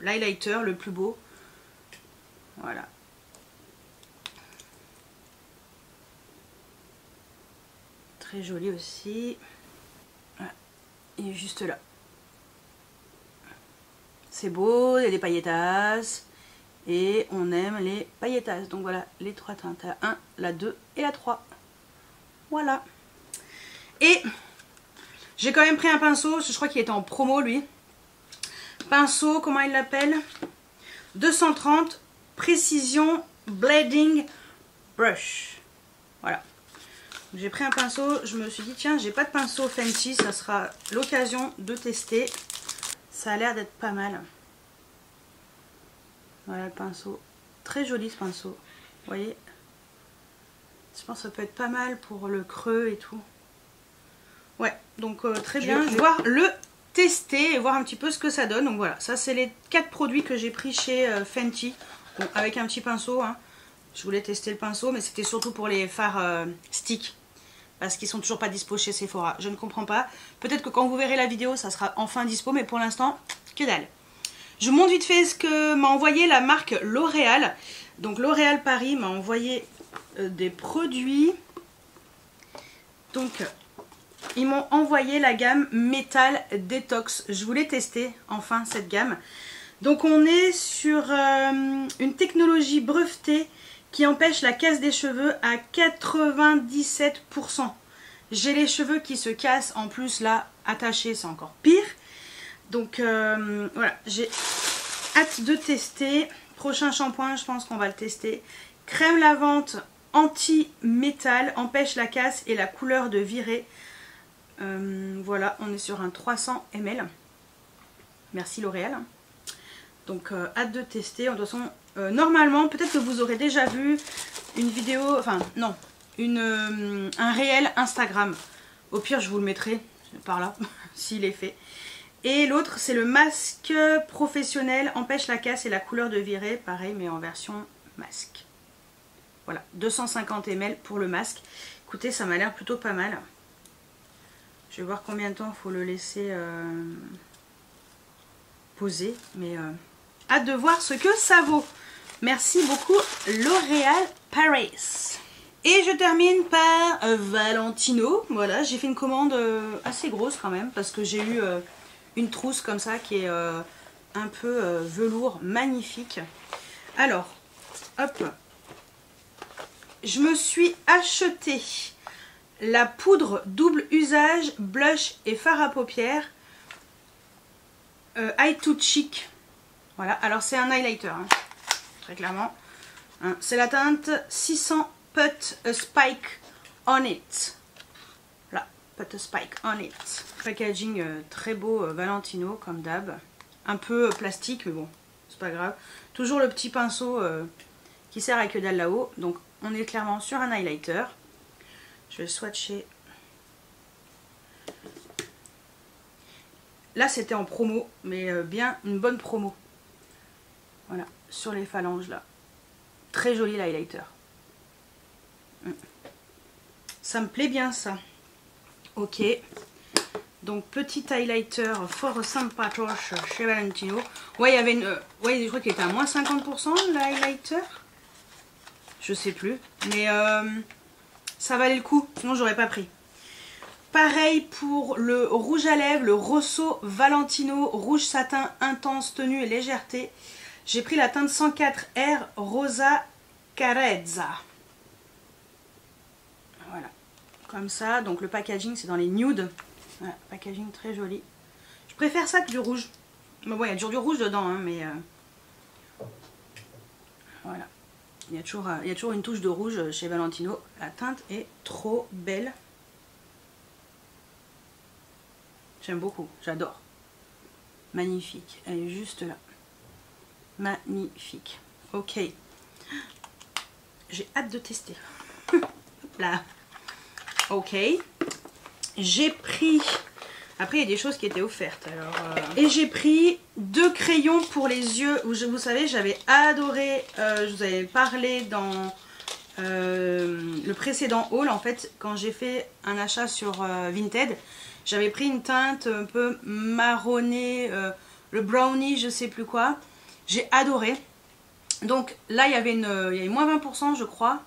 l'highlighter le plus beau. Voilà. Très joli aussi. Voilà. Et juste là. C'est beau, il y a des pailletasses. Et on aime les pailletasses. Donc voilà, les trois teintes. La 1, la 2 et la 3. Voilà. Et j'ai quand même pris un pinceau. Je crois qu'il était en promo lui. Pinceau, comment il l'appelle? 230 Précision Blending Brush. Voilà. J'ai pris un pinceau. Je me suis dit, tiens, j'ai pas de pinceau Fenty. Ça sera l'occasion de tester. Ça a l'air d'être pas mal. Voilà le pinceau. Très joli ce pinceau. Vous voyez? Je pense que ça peut être pas mal pour le creux et tout. Ouais, donc très bien. Je vais pouvoir le tester et voir un petit peu ce que ça donne. Donc voilà, ça c'est les 4 produits que j'ai pris chez Fenty. Bon, avec un petit pinceau. Hein. Je voulais tester le pinceau, mais c'était surtout pour les fards stick. Parce qu'ils sont toujours pas dispo chez Sephora. Je ne comprends pas. Peut-être que quand vous verrez la vidéo, ça sera enfin dispo. Mais pour l'instant, que dalle. Je vous montre vite fait ce que m'a envoyé la marque L'Oréal. Donc L'Oréal Paris m'a envoyé des produits. Donc ils m'ont envoyé la gamme Metal Detox. Je voulais tester enfin cette gamme. Donc on est sur une technologie brevetée qui empêche la casse des cheveux à 97%. J'ai les cheveux qui se cassent, en plus là attachés c'est encore pire. Donc voilà, j'ai hâte de tester. Prochain shampoing, je pense qu'on va le tester. Crème lavante anti-métal, empêche la casse et la couleur de virer. Voilà, on est sur un 300 ml. Merci L'Oréal. Donc hâte de tester. De toute façon, normalement, peut-être que vous aurez déjà vu une vidéo, enfin non, un réel Instagram. Au pire, je vous le mettrai par là, s'il est fait. Et l'autre, c'est le masque professionnel, empêche la casse et la couleur de virer, pareil, mais en version masque. Voilà, 250 ml pour le masque. Écoutez, ça m'a l'air plutôt pas mal. Je vais voir combien de temps il faut le laisser poser, mais hâte de voir ce que ça vaut. Merci beaucoup L'Oréal Paris. Et je termine par Valentino. Voilà, j'ai fait une commande assez grosse quand même, parce que j'ai eu une trousse comme ça qui est un peu velours, magnifique. Alors, hop, je me suis acheté la poudre double usage, blush et fard à paupières Eye to Cheek. Voilà, alors c'est un highlighter, hein, très clairement. Hein, c'est la teinte 600 Put a Spike on It. Là, Put a Spike on It. Packaging très beau, Valentino, comme d'hab. Un peu plastique, mais bon, c'est pas grave. Toujours le petit pinceau qui sert à que dalle là-haut. Donc, on est clairement sur un highlighter. Je vais swatcher. Là, c'était en promo, mais bien une bonne promo. Voilà, sur les phalanges, là. Très joli l'highlighter. Ça me plaît bien, ça. Ok. Donc, petit highlighter fort sympatoche chez Valentino. Ouais, il y avait une... ouais, je crois qu'il était à moins 50% le highlighter. Je sais plus. Mais ça valait le coup. Sinon, j'aurais pas pris. Pareil pour le rouge à lèvres, le Rosso Valentino rouge satin intense tenue et légèreté. J'ai pris la teinte 104R Rosa Carezza. Voilà, comme ça. Donc le packaging c'est dans les nudes. Voilà, packaging très joli. Je préfère ça que du rouge. Mais bon, il y a toujours du rouge dedans, hein, mais voilà. Il y a toujours une touche de rouge chez Valentino. La teinte est trop belle. J'aime beaucoup, j'adore. Magnifique, elle est juste là. Magnifique. Ok. J'ai hâte de tester. Là. Ok. J'ai pris... Après, il y a des choses qui étaient offertes. Alors, et j'ai pris 2 crayons pour les yeux. Vous savez, j'avais adoré... je vous avais parlé dans le précédent haul. En fait, quand j'ai fait un achat sur Vinted, j'avais pris une teinte un peu marronnée, le brownie, je sais plus quoi. J'ai adoré. Donc là, il y avait moins 20%, je crois.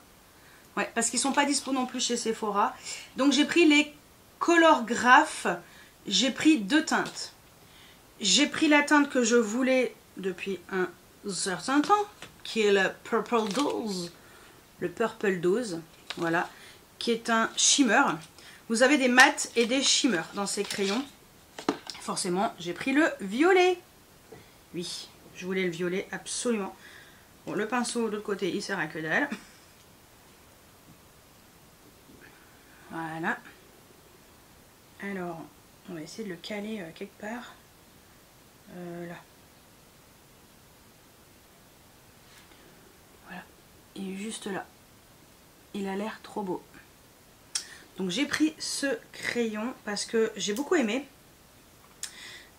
Ouais, parce qu'ils sont pas dispo non plus chez Sephora. Donc j'ai pris les Color Graph. J'ai pris 2 teintes. J'ai pris la teinte que je voulais depuis un certain temps, qui est le Purple Dose. Le Purple Dose, voilà, qui est un shimmer. Vous avez des mats et des shimmers dans ces crayons. Forcément, j'ai pris le violet. Oui, je voulais le violet, absolument. Bon, le pinceau de l'autre côté, il sert à que dalle. Voilà. Alors, on va essayer de le caler quelque part. Là. Voilà. Il est juste là. Il a l'air trop beau. Donc j'ai pris ce crayon parce que j'ai beaucoup aimé.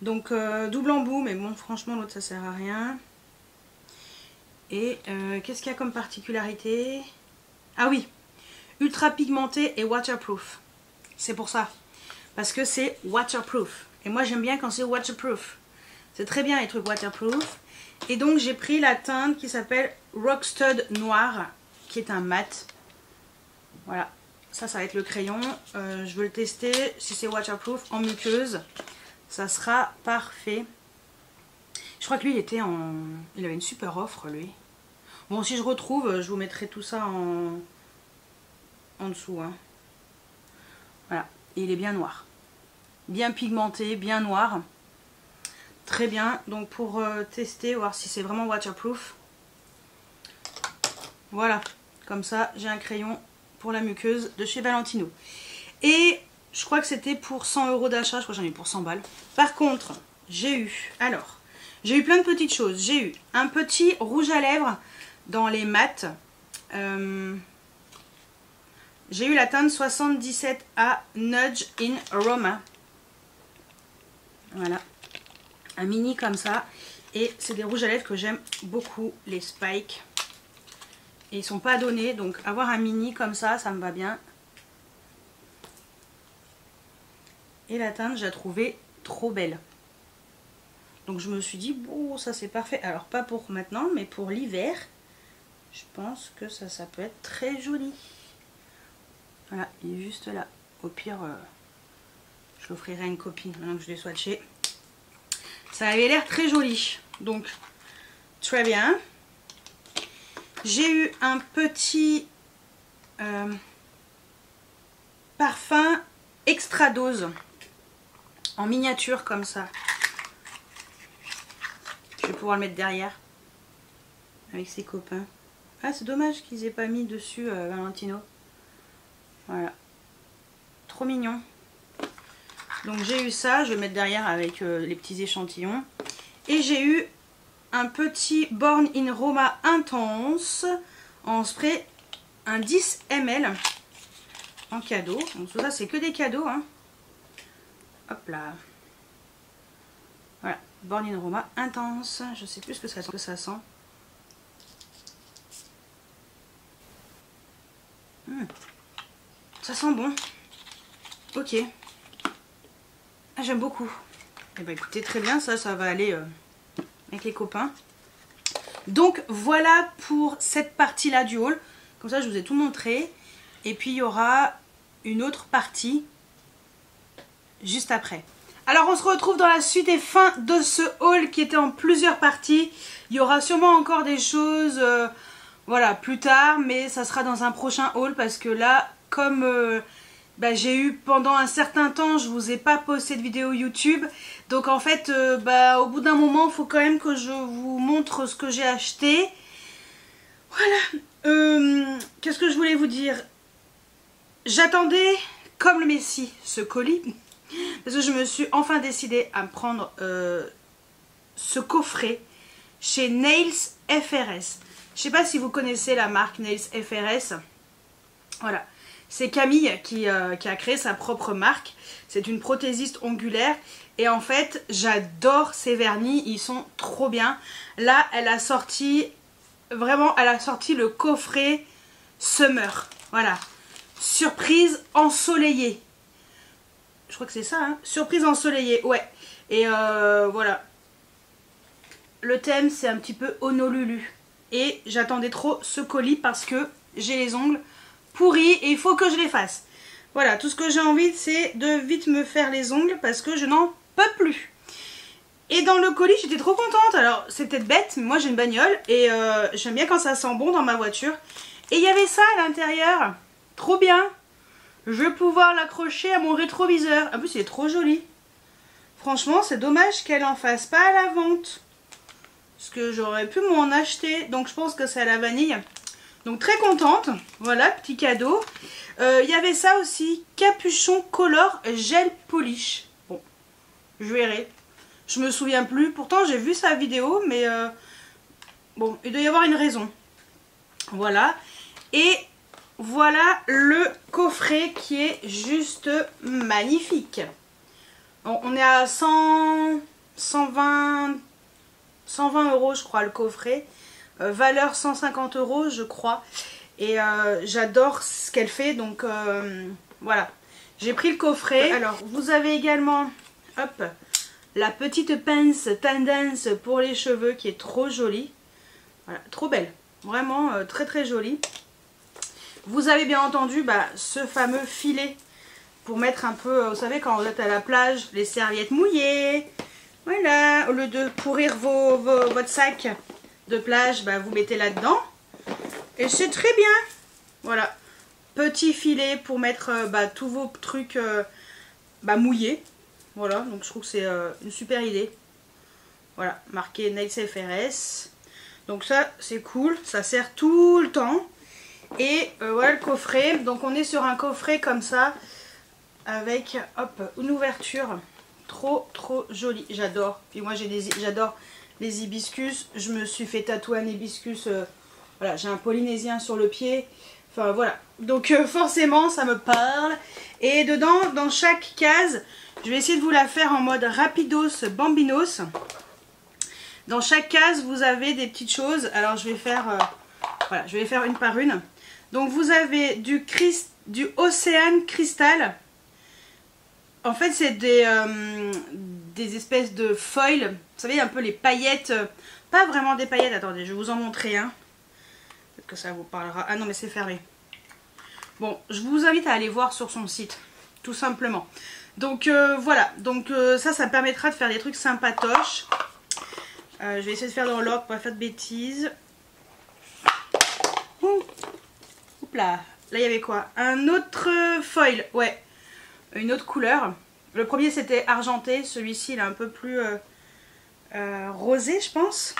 Donc double embout, mais bon franchement l'autre ça sert à rien. Et qu'est-ce qu'il y a comme particularité? Ah oui, ultra pigmenté et waterproof. C'est pour ça. Parce que c'est waterproof. Et moi j'aime bien quand c'est waterproof. C'est très bien les trucs waterproof. Et donc j'ai pris la teinte qui s'appelle Rockstud Noir, qui est un mat. Voilà. Ça va être le crayon. Je veux le tester. Si c'est waterproof en muqueuse, ça sera parfait. Je crois que lui, il avait une super offre, lui. Bon, si je retrouve, je vous mettrai tout ça en dessous. Hein. Voilà. Et il est bien noir. Bien pigmenté, bien noir. Très bien. Donc, pour tester, voir si c'est vraiment waterproof. Voilà. Comme ça, j'ai un crayon pour la muqueuse de chez Valentino. Et je crois que c'était pour 100 € d'achat. Je crois que j'en ai eu pour 100 balles. Par contre, j'ai eu... Alors, j'ai eu plein de petites choses. J'ai eu un petit rouge à lèvres dans les mats. J'ai eu la teinte 77A Nudge in Aroma. Voilà. Un mini comme ça. Et c'est des rouges à lèvres que j'aime beaucoup, les Spike. Et ils sont pas donnés, donc avoir un mini comme ça, ça me va bien. Et la teinte, je la trouvais trop belle. Donc je me suis dit, bon, ça c'est parfait. Alors pas pour maintenant, mais pour l'hiver, je pense que ça peut être très joli. Voilà, il est juste là. Au pire, je l'offrirai à une copine, maintenant que je l'ai swatché. Ça avait l'air très joli. Donc, très bien. J'ai eu un petit parfum extra dose en miniature comme ça. Je vais pouvoir le mettre derrière avec ses copains. Ah, c'est dommage qu'ils aient pas mis dessus Valentino. Voilà. Trop mignon. Donc j'ai eu ça, je vais mettre derrière avec les petits échantillons. Et j'ai eu un petit Born in Roma intense en spray, un 10 ml en cadeau. Donc tout ça c'est que des cadeaux. Hein. Hop là. Voilà, Born in Roma intense. Je sais plus ce que ça sent. Ça sent bon. Ok. Ah, j'aime beaucoup. Et bah écoutez, très bien, ça va aller avec les copains. Donc voilà pour cette partie là du haul. Comme ça je vous ai tout montré. Et puis il y aura une autre partie juste après. Alors on se retrouve dans la suite et fin de ce haul qui était en plusieurs parties. Il y aura sûrement encore des choses Voilà, plus tard, mais ça sera dans un prochain haul parce que là, comme j'ai eu pendant un certain temps, je vous ai pas posté de vidéo YouTube. Donc en fait, au bout d'un moment, il faut quand même que je vous montre ce que j'ai acheté. Voilà. Qu'est-ce que je voulais vous dire? J'attendais, comme le Messie, ce colis. Parce que je me suis enfin décidée à me prendre ce coffret chez Nails FRS. Je sais pas si vous connaissez la marque Nails FRS. Voilà. C'est Camille qui a créé sa propre marque. C'est une prothésiste ongulaire. Et en fait, j'adore ces vernis. Ils sont trop bien. Là, elle a sorti... Vraiment, elle a sorti le coffret Summer. Voilà. Surprise ensoleillée. Je crois que c'est ça, hein. Surprise ensoleillée, ouais. Et voilà. Le thème, c'est un petit peu Honolulu. Et j'attendais trop ce colis parce que j'ai les ongles pourris et il faut que je les fasse. Voilà, tout ce que j'ai envie, c'est de vite me faire les ongles parce que je n'en peux plus. Et dans le colis, j'étais trop contente. Alors, c'est peut-être bête, mais moi j'ai une bagnole et j'aime bien quand ça sent bon dans ma voiture. Et il y avait ça à l'intérieur. Trop bien. Je vais pouvoir l'accrocher à mon rétroviseur. En plus, il est trop joli. Franchement, c'est dommage qu'elle en fasse pas à la vente. Parce que j'aurais pu m'en acheter. Donc, je pense que c'est à la vanille. Donc, très contente. Voilà, petit cadeau. Il y avait ça aussi. Capuchon Color Gel Polish. Bon, je verrai. Je me souviens plus. Pourtant, j'ai vu sa vidéo. Mais bon, il doit y avoir une raison. Voilà. Et... voilà le coffret qui est juste magnifique. On est à 120 euros je crois le coffret. Valeur 150 euros je crois. Et j'adore ce qu'elle fait donc voilà. J'ai pris le coffret. Alors vous avez également hop, la petite pince tendance pour les cheveux qui est trop jolie. Voilà, trop belle. Vraiment très très jolie. Vous avez bien entendu ce fameux filet pour mettre un peu, vous savez quand vous êtes à la plage, les serviettes mouillées. Voilà, au lieu de pourrir votre sac de plage, vous mettez là-dedans. Et c'est très bien. Voilà, petit filet pour mettre tous vos trucs mouillés. Voilà, donc je trouve que c'est une super idée. Voilà, marqué Nails FRS. Donc ça, c'est cool, ça sert tout le temps. Et voilà le coffret. Donc on est sur un coffret comme ça avec hop une ouverture trop jolie. J'adore. Puis moi j'adore les hibiscus. Je me suis fait tatouer un hibiscus. Voilà, j'ai un polynésien sur le pied. Enfin voilà. Donc forcément ça me parle. Et dedans, dans chaque case, je vais essayer de vous la faire en mode rapidos bambinos. Dans chaque case vous avez des petites choses. Alors je vais faire voilà, je vais les faire une par une. Donc vous avez du Océan Cristal. En fait c'est des espèces de foil. Vous savez un peu les paillettes. Pas vraiment des paillettes. Attendez, je vais vous en montrer un. Peut-être que ça vous parlera. Ah non mais c'est fermé. Bon, je vous invite à aller voir sur son site. Tout simplement. Donc voilà. Donc ça permettra de faire des trucs sympatoches. Je vais essayer de faire dans l'ordre pour pas faire de bêtises. Oups là, il y avait quoi? Un autre foil, ouais, une autre couleur. Le premier c'était argenté, celui-ci il est un peu plus rosé je pense.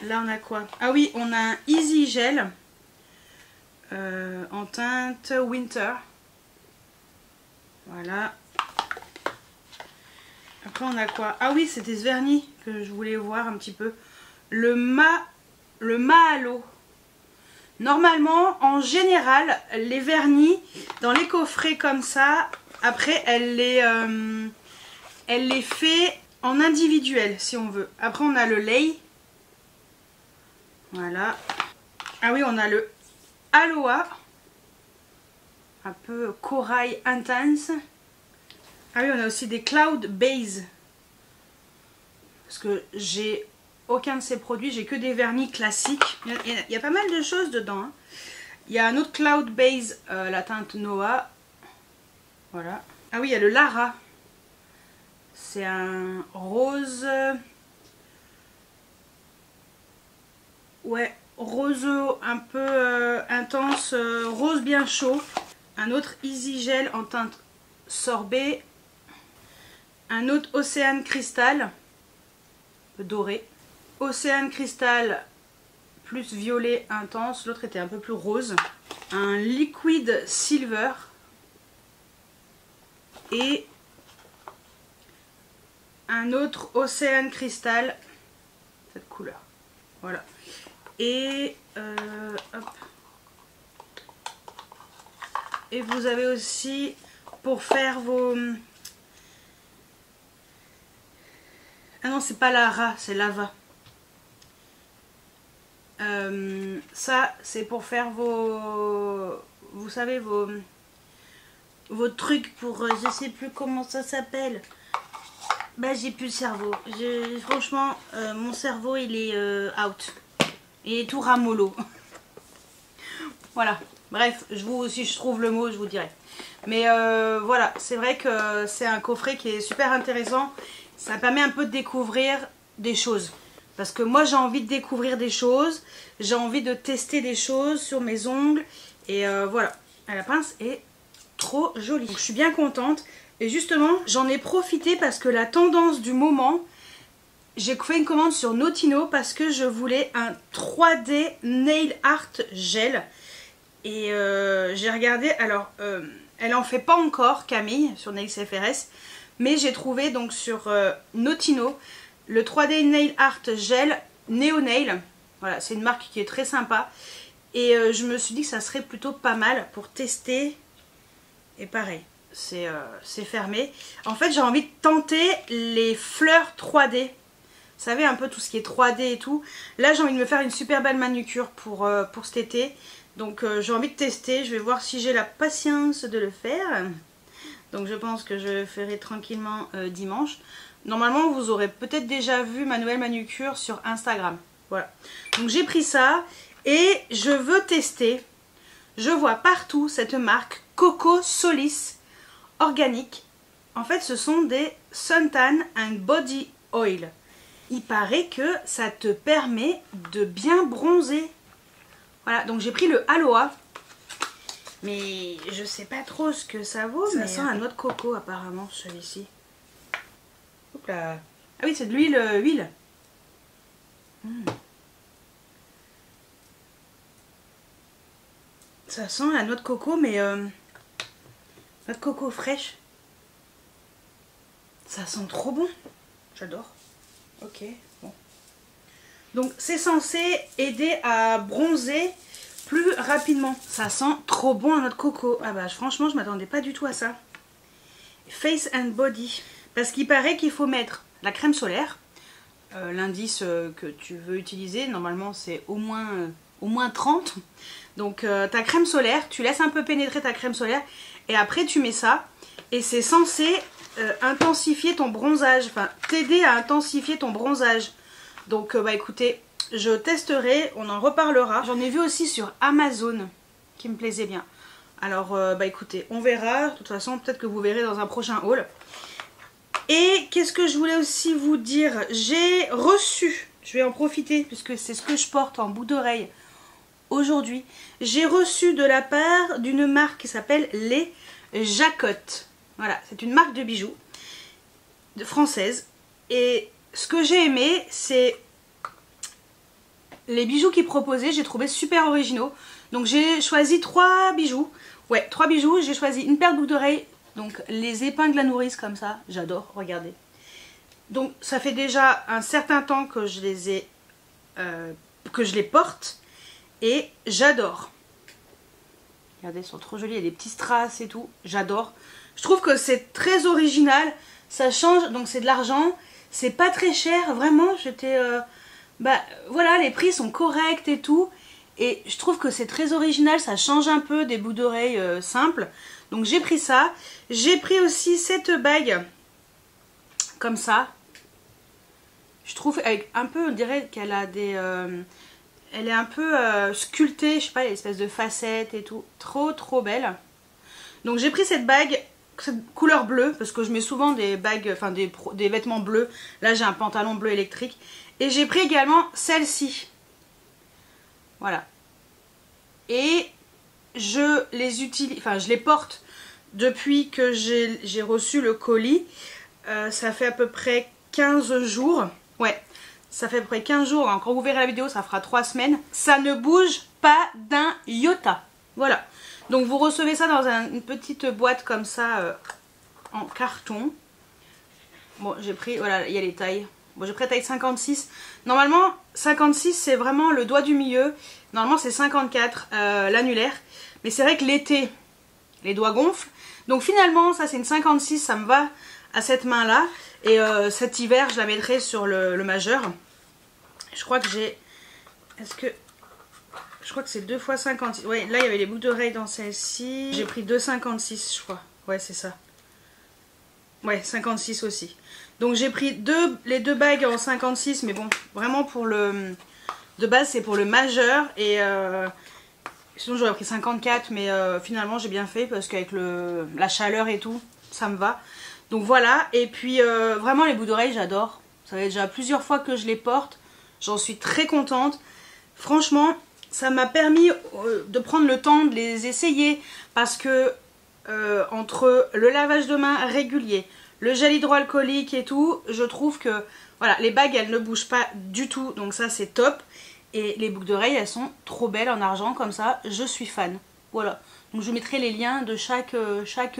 Là on a quoi? Ah oui, on a un Easy Gel en teinte Winter. Voilà. Après on a quoi? Ah oui, c'était ce vernis que je voulais voir un petit peu. Le Mahalo. Normalement, en général, les vernis, dans les coffrets comme ça, après, elle les fait en individuel, si on veut. Après, on a le lait. Voilà. Ah oui, on a le Aloha. Un peu corail intense. Ah oui, on a aussi des Cloud Base. Parce que j'ai... aucun de ces produits, j'ai que des vernis classiques. Il y a pas mal de choses dedans. Hein. Il y a un autre Cloud Base, la teinte Noah. Voilà. Ah oui, il y a le Lara. C'est un rose. Ouais, roseau un peu intense, rose bien chaud. Un autre Easy Gel en teinte sorbet. Un autre Océane Cristal, doré. Océane Cristal plus violet intense, l'autre était un peu plus rose. Un Liquid Silver. Et un autre Océane Cristal, cette couleur. Voilà. Et hop. Et vous avez aussi pour faire vos... Ah non, c'est pas Lara, c'est Lava. Ça, c'est pour faire vos... Vous savez, vos trucs pour... je sais plus comment ça s'appelle. Bah, j'ai plus le cerveau. Franchement, mon cerveau, il est out. Il est tout ramollo. Voilà. Bref, si je trouve le mot, je vous dirai. Mais voilà, c'est vrai que c'est un coffret qui est super intéressant. Ça permet un peu de découvrir des choses. Parce que moi, j'ai envie de découvrir des choses. J'ai envie de tester des choses sur mes ongles. Et voilà, la pince est trop jolie. Donc, je suis bien contente. Et justement, j'en ai profité parce que la tendance du moment... J'ai fait une commande sur Notino parce que je voulais un 3D Nail Art Gel. Et j'ai regardé, alors elle en fait pas encore, Camille, sur Nails FRS, mais j'ai trouvé donc sur Notino le 3D Nail Art Gel Neo Nail. Voilà, c'est une marque qui est très sympa. Et je me suis dit que ça serait plutôt pas mal pour tester. Et pareil, c'est fermé. En fait, j'ai envie de tenter les fleurs 3D. Vous savez, un peu tout ce qui est 3D et tout. Là, j'ai envie de me faire une super belle manucure pour cet été. Donc j'ai envie de tester, je vais voir si j'ai la patience de le faire. Donc je pense que je le ferai tranquillement dimanche. Normalement vous aurez peut-être déjà vu ma nouvelle manucure sur Instagram. Voilà. Donc j'ai pris ça et je veux tester. Je vois partout cette marque Coco Solis organique. En fait ce sont des Suntan and Body Oil. Il paraît que ça te permet de bien bronzer. Voilà, donc j'ai pris le Aloha. Mais je sais pas trop ce que ça vaut. Ça sent la noix de coco apparemment, celui-ci. Hop là. Ah oui, c'est de l'huile. Huile. Ça sent la noix de coco, mais noix de coco fraîche. Ça sent trop bon. J'adore. Ok, bon. Donc c'est censé aider à bronzer plus rapidement. Ça sent trop bon à notre coco. Ah bah franchement je m'attendais pas du tout à ça. Face and Body. Parce qu'il paraît qu'il faut mettre la crème solaire. L'indice que tu veux utiliser, normalement c'est au moins 30. Donc ta crème solaire, tu laisses un peu pénétrer ta crème solaire. Et après tu mets ça. Et c'est censé intensifier ton bronzage. Enfin t'aider à intensifier ton bronzage. Donc bah écoutez, je testerai, on en reparlera. J'en ai vu aussi sur Amazon qui me plaisait bien. Alors bah écoutez, on verra. De toute façon, peut-être que vous verrez dans un prochain haul. Et qu'est-ce que je voulais aussi vous dire? J'ai reçu, je vais en profiter puisque c'est ce que je porte en bout d'oreille aujourd'hui. J'ai reçu de la part d'une marque qui s'appelle Les Jacottes. Voilà, c'est une marque de bijoux française. Et ce que j'ai aimé, c'est les bijoux qu'ils proposaient, j'ai trouvé super originaux. Donc j'ai choisi 3 bijoux. Ouais, 3 bijoux, j'ai choisi une paire de boucles d'oreilles. Donc les épingles à nourrice comme ça, j'adore, regardez. Donc ça fait déjà un certain temps que je les ai, que je les porte. Et j'adore. Regardez, elles sont trop jolies, il y a des petits strass et tout, j'adore. Je trouve que c'est très original, ça change, donc c'est de l'argent. C'est pas très cher, vraiment, j'étais... bah voilà, les prix sont corrects et tout. Et je trouve que c'est très original, ça change un peu des boucles d'oreilles simples. Donc j'ai pris ça. J'ai pris aussi cette bague, comme ça. Je trouve avec un peu, on dirait qu'elle a des... elle est un peu sculptée, je sais pas, l'espèce de facettes et tout. Trop belle. Donc j'ai pris cette bague... cette couleur bleue, parce que je mets souvent des bagues, enfin des vêtements bleus. Là j'ai un pantalon bleu électrique. Et j'ai pris également celle-ci. Voilà. Et je les utilise, enfin je les porte depuis que j'ai reçu le colis. Ça fait à peu près 15 jours. Ouais, ça fait à peu près 15 jours. Quand vous verrez la vidéo, ça fera 3 semaines. Ça ne bouge pas d'un iota. Voilà. Donc vous recevez ça dans une petite boîte comme ça, en carton. Bon, j'ai pris, voilà, il y a les tailles. Bon, j'ai pris taille 56. Normalement, 56, c'est vraiment le doigt du milieu. Normalement, c'est 54, l'annulaire. Mais c'est vrai que l'été, les doigts gonflent. Donc finalement, ça c'est une 56, ça me va à cette main-là. Et cet hiver, je la mettrai sur le majeur. Je crois que j'ai... Est-ce que... Je crois que c'est 2 x 56. Ouais, là, il y avait les boucles d'oreilles dans celle-ci. J'ai pris 2,56, je crois. Ouais, c'est ça. Ouais, 56 aussi. Donc j'ai pris les deux bagues en 56, mais bon, vraiment pour le... De base, c'est pour le majeur. Et sinon, j'aurais pris 54, mais finalement, j'ai bien fait parce qu'avec la chaleur et tout, ça me va. Donc voilà, et puis vraiment les boucles d'oreilles, j'adore. Ça fait déjà plusieurs fois que je les porte. J'en suis très contente. Franchement, ça m'a permis de prendre le temps de les essayer parce que entre le lavage de main régulier, le gel hydroalcoolique et tout, je trouve que voilà, les bagues elles ne bougent pas du tout, donc ça c'est top. Et les boucles d'oreilles elles sont trop belles en argent comme ça, je suis fan. Voilà, donc je vous mettrai les liens de chaque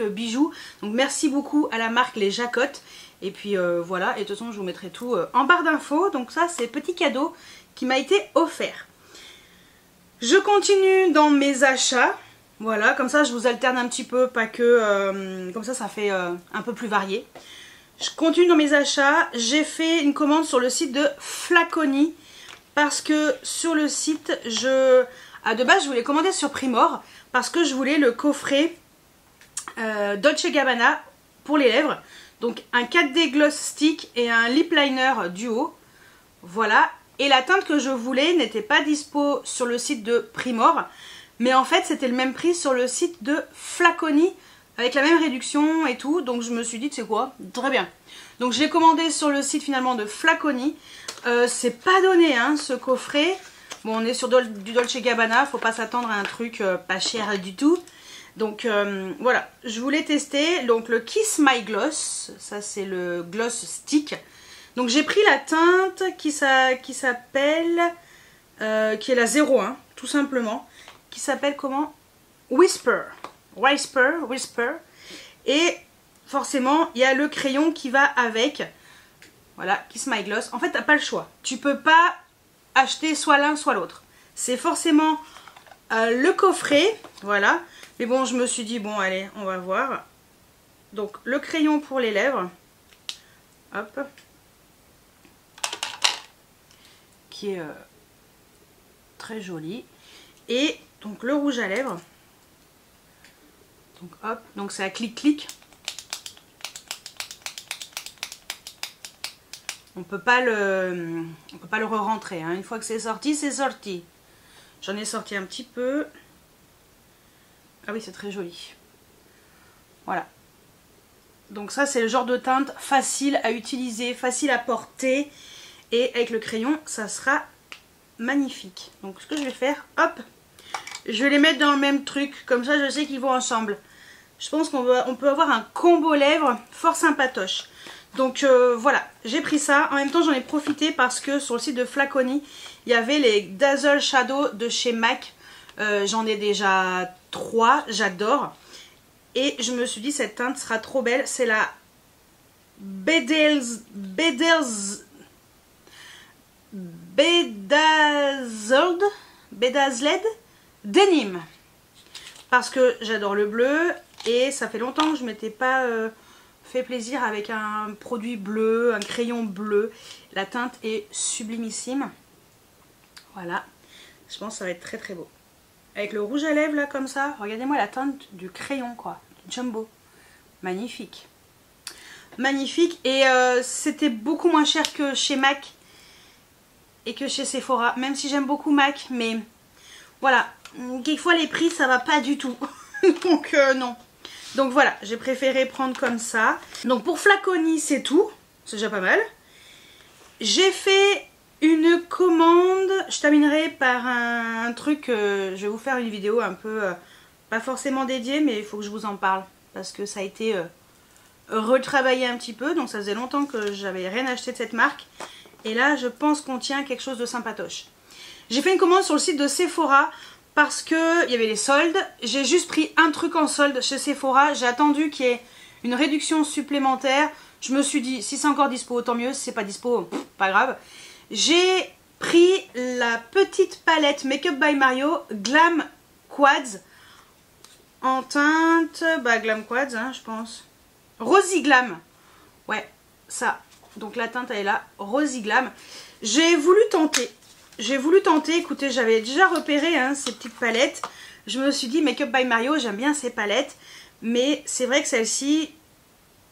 bijou. Donc merci beaucoup à la marque Les Jacottes. Et puis voilà, et de toute façon je vous mettrai tout en barre d'infos. Donc ça c'est petit cadeau qui m'a été offert. Je continue dans mes achats. Voilà, comme ça je vous alterne un petit peu, pas que... comme ça fait un peu plus varié. Je continue dans mes achats. J'ai fait une commande sur le site de Flaconi. Parce que sur le site, de base je voulais commander sur Primor. Parce que je voulais le coffret Dolce & Gabbana pour les lèvres. Donc un 4D Gloss Stick et un Lip Liner duo. Voilà. Et la teinte que je voulais n'était pas dispo sur le site de Primor. Mais en fait c'était le même prix sur le site de Flaconi. Avec la même réduction et tout. Donc je me suis dit, tu sais quoi, très bien. Donc je l'ai commandé sur le site finalement de Flaconi. C'est pas donné hein, ce coffret. Bon, on est sur du Dolce & Gabbana. Faut pas s'attendre à un truc pas cher du tout. Donc voilà, je voulais tester. Donc le Kiss My Gloss. Ça c'est le Gloss Stick. Donc j'ai pris la teinte qui s'appelle... qui est la 01, tout simplement. Qui s'appelle comment? Whisper. Whisper. Et forcément, il y a le crayon qui va avec. Voilà, Kiss My Gloss. En fait, t'as pas le choix. Tu peux pas acheter soit l'un, soit l'autre. C'est forcément le coffret. Voilà. Mais bon, je me suis dit, bon, allez, on va voir. Donc, le crayon pour les lèvres. Hop. Qui est très joli. Et donc, le rouge à lèvres. Donc, hop. Donc, c'est à clic-clic. On peut pas le re-rentrer. Hein. Une fois que c'est sorti, c'est sorti. J'en ai sorti un petit peu. Ah oui, c'est très joli. Voilà. Donc ça, c'est le genre de teinte facile à utiliser, facile à porter. Et avec le crayon, ça sera magnifique. Donc ce que je vais faire, hop, je vais les mettre dans le même truc. Comme ça, je sais qu'ils vont ensemble. Je pense qu'on peut avoir un combo lèvres fort sympatoche. Donc voilà, j'ai pris ça. En même temps, j'en ai profité parce que sur le site de Flaconi, il y avait les Dazzle Shadow de chez MAC. J'en ai déjà 3, j'adore. Et je me suis dit, cette teinte sera trop belle. C'est la Bedazzled Denim. Parce que j'adore le bleu. Et ça fait longtemps que je ne m'étais pas fait plaisir avec un produit bleu, un crayon bleu. La teinte est sublimissime. Voilà. Je pense que ça va être très très beau. Avec le rouge à lèvres là comme ça, regardez-moi la teinte du crayon quoi, du jumbo. Magnifique. Magnifique et c'était beaucoup moins cher que chez MAC et que chez Sephora. Même si j'aime beaucoup MAC, mais voilà, quelquefois les prix ça va pas du tout. Donc non. Donc voilà, j'ai préféré prendre comme ça. Donc pour Flaconi c'est tout, c'est déjà pas mal. J'ai fait une commande. Je terminerai par un truc, je vais vous faire une vidéo un peu, pas forcément dédiée, mais il faut que je vous en parle. Parce que ça a été retravaillé un petit peu, donc ça faisait longtemps que j'avais rien acheté de cette marque. Et là, je pense qu'on tient quelque chose de sympatoche. J'ai fait une commande sur le site de Sephora parce qu'il y avait les soldes. J'ai juste pris un truc en solde chez Sephora. J'ai attendu qu'il y ait une réduction supplémentaire. Je me suis dit, si c'est encore dispo, tant mieux. Si c'est pas dispo, pas grave. J'ai pris la petite palette Make-up by Mario Glam Quads en teinte, Glam Quads, hein, je pense. Rosy Glam. Ouais, ça. Donc la teinte, elle est là. Rosy Glam. J'ai voulu tenter. Écoutez, j'avais déjà repéré hein, ces petites palettes. Je me suis dit, Make-up by Mario, j'aime bien ces palettes. Mais c'est vrai que celle-ci,